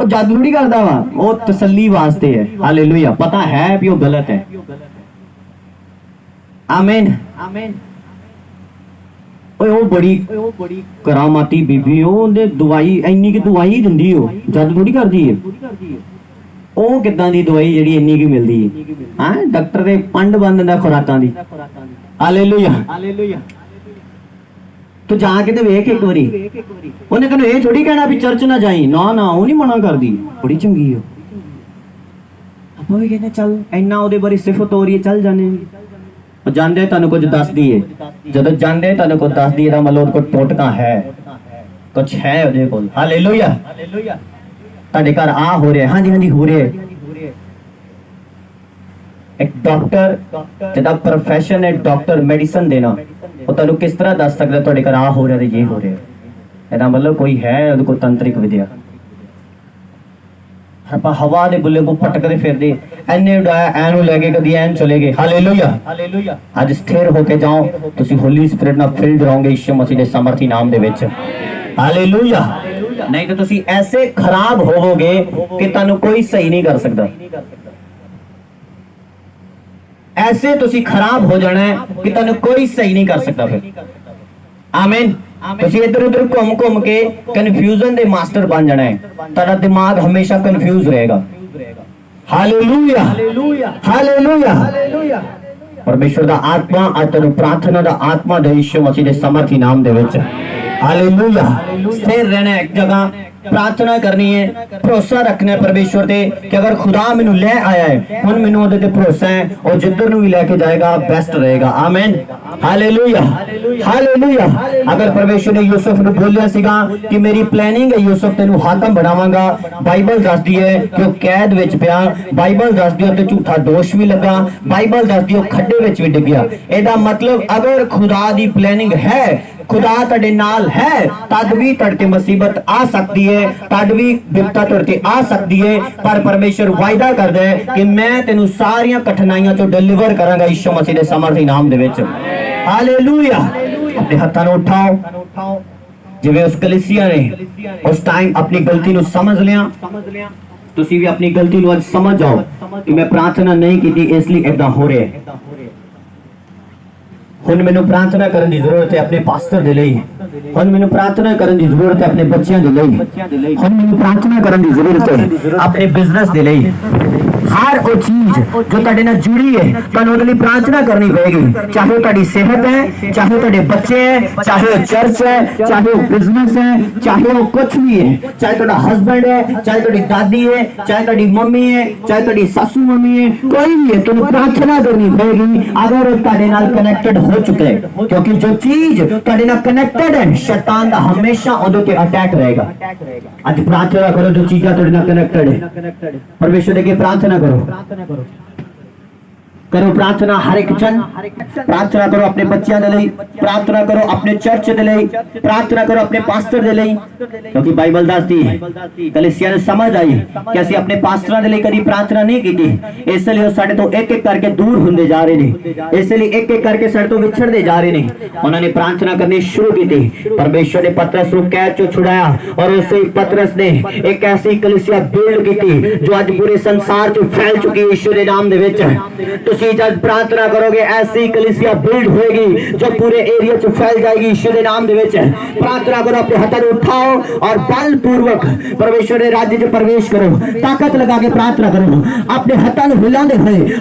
ਜਾਦੂ ਨਹੀਂ ਕਰਦਾ ਵਾ ਉਹ ਤਸੱਲੀ ਵਾਸਤੇ ਹੈ ਹਾਲੇਲੂਇਆ ਪਤਾ ਹੈ ਵੀ ਉਹ ਗਲਤ ਹੈ ਆਮੀਨ ਓਏ ਉਹ ਬੜੀ ਕਰਾਮਾਤੀ ਬੀਬੀ ਉਹਦੇ ਦਵਾਈ ਇੰਨੀ ਕਿ ਦਵਾਈ ਦਿੰਦੀ ਉਹ ਜਾਦੂ ਥੋੜੀ ਕਰਦੀ ਹੈ ਉਹ ਕਿੱਦਾਂ ਦੀ ਦਵਾਈ ਜਿਹੜੀ ਇੰਨੀ ਕੀ ਮਿਲਦੀ ਹੈ ਹਾਂ ਡਾਕਟਰ ਦੇ ਪੰਡ ਬੰਦ ਦਿੰਦਾ ਖੁਰਾਕਾਂ ਦੀ ਹਾਲੇਲੂਇਆ तो जाके तो वेख एक बारी उन्हें तेन ये थोड़ी कहना भी चर्च ना जाई ना ना वो नहीं मना कर दी बड़ी चंगी हो आप भी कहने चल इन्ना ओदे बारे सिफत हो रही है चल जाने और जानते तन कुछ दस दिए जब जानते तन कुछ दस दिए तो मतलब कोई टोटका है कुछ है ओदे कोल हालेलुया तुहाडे घर आ हो रहा है हाँ जी हो रहा है एक डॉक्टर जिहदा प्रोफेशन है डॉक्टर मेडिसिन देना ਉਹ ਤੁਹਾਨੂੰ ਕਿਸ ਤਰ੍ਹਾਂ ਦੱਸ ਸਕਦਾ ਤੁਹਾਡੇ ਘਰ ਆ ਹੋ ਰਿਹਾ ਤੇ ਇਹ ਹੋ ਰਿਹਾ ਇਹਦਾ ਮਤਲਬ ਕੋਈ ਹੈ ਉਹਦੇ ਕੋਲ ਤੰਤਰਿਕ ਵਿਦਿਆ ਆਪਾਂ ਹਵਾ ਦੇ ਬੁੱਲੇ ਕੋ ਪਟਕਦੇ ਫਿਰਦੇ ਐਨੇ ਉਡਾਇਆ ਐਨੂੰ ਲੈ ਕੇ ਕਦੀ ਐਨ ਚਲੇ ਗਏ ਹਾਲੇਲੂਇਆ ਅੱਜ ਸਥਿਰ ਹੋ ਕੇ ਜਾਓ ਤੁਸੀਂ ਹੋਲੀ ਸਪਿਰਿਟ ਨਾਲ ਫਿਲਡ ਰਹੋਗੇ ਯਿਸੂ ਮਸੀਹ ਦੇ ਸਮਰਥੀ ਨਾਮ ਦੇ ਵਿੱਚ ਹਾਲੇਲੂਇਆ ਨਹੀਂ ਤਾਂ ਤੁਸੀਂ ਐਸੇ ਖਰਾਬ ਹੋਵੋਗੇ ਕਿ ਤੁਹਾਨੂੰ ਕੋਈ ਸਹੀ ਨਹੀਂ ਕਰ ਸਕਦਾ ऐसे तुसी खराब हो जाना है कि तन्नू कोई सही नहीं कर सकता फिर आमीन तुसी इधर उधर घूम के कंफ्यूजन दे मास्टर बन जाना है तेरा दिमाग हमेशा कंफ्यूज रहेगा हालेलुया हालेलुया परमेश्वर दा आत्मा आज तेनू प्रार्थना दा आत्मा दे यीशु मसीह दे समर्थी नाम दे विच हालेलुया स्थिर रहना एक जगह प्रार्थना करनी है भरोसा रखना है परमेश्वर ते कि अगर खुदा मैनू ले आया है हुण मैनू ओदे ते भरोसा है और जिधर नू भी लेके जाएगा बेस्ट रहेगा आमीन हालेलुया हालेलुया अगर परमेश्वर ने यूसुफ नू बोलिया सीगा कि मेरी प्लानिंग है यूसुफ तेनू हाकम बनावांगा बाइबल दसदी है कि वो कैद विच पिया बाइबल दसदी है ते झूठा दोष भी लगा बाइबल दसदी है खड्डे विच भी डिग्गिया एदा मतलब अगर खुदा दी प्लानिंग है खुदा तुहाडे नाल है तद भी तड़के मुसीबत आ सकती है तद भी विपता तड़के आ सकती है पर परमेश्वर वायदा करदा है कि मैं तेनू सारियां कठिनाइयां चों डिलीवर करांगा यीशु मसीह दे समर्थी नाम दे विच हालेलुया अपने हत्थां नूं उठाओ जिवें उस कलीसिया ने उस टाइम अपनी गलती नूं समझ लिया तुसी भी अपनी गलती नूं अज समझ जाओ कि मैं प्रार्थना नहीं कीती इसलिए इदां हो रहा है हुण मैनू प्रार्थना करने की जरूरत है अपने पास्टर दे लई हुण मैनू प्रार्थना करने की जरूरत है अपने बच्चों दे लई हुण मैनू प्रार्थना करने की जरूरत है अपने बिजनेस दे लई हर वो चीज जो तुहाडे नाल जुड़ी है तुहानू उहदे लई प्रार्थना करनी पएगी चाहे तुहाडी सेहत है चाहे तुहाडे बच्चे है चाहे वो चर्च है चाहे वो बिजनेस है चाहे वो कुछ भी है चाहे तुहाडा हस्बैंड है चाहे तुहाडी दादी है चाहे तुहाडी मम्मी है चाहे तुहाडी सासू मम्मी है कोई भी है तुहानू प्रार्थना करनी पएगी अगर तुहाडे नाल कनेक्टेड हो चुका है क्योंकि जो चीज तुहाडे नाल कनेक्टेड है शैतान दा हमेशा उहदे ते अटैक रहेगा आज प्रार्थना करो जो चीज़ां तुहाडे नाल कनेक्टेड है परमेश्वर के प्रार्थना करो प्रार्थना हर एक जन प्रार्थना करो अपने बच्चों दे लई प्रार्थना करो अपने चर्च दे लई प्रार्थना करो अपने पास्टर दे लई क्योंकि बाइबल दसदी है कलीसिया ने समझ आई कि असि अपने पास्टरां दे लई कदी प्रार्थना नहीं कीती इसलिए वो साडे तो एक एक करके दूर हुंदे जा रहे ने इसलिए एक एक करके साडे तो विछड़दे जा रहे ने उन्होंने प्रार्थना करनी शुरू की थी परमेश्वर ने पतरस को कैद चों छुड़ाया और उससे पतरस ने एक ऐसी कलीसिया बिल्ड की थी जो आज पूरे संसार च फैल चुकी है यीशु के नाम दे विच जब प्रार्थना करोगे ऐसी कलीसिया बिल्ड होगी जो पूरे एरिया च फैल जाएगी यीशु के नाम दे विच प्रार्थना करो अपने हाथ उठाओ और बलपूर्वक परमेश्वर के राज्य च प्रवेश करो ताकत लगा के प्रार्थना करो अपने हाथों हिलांदे हुए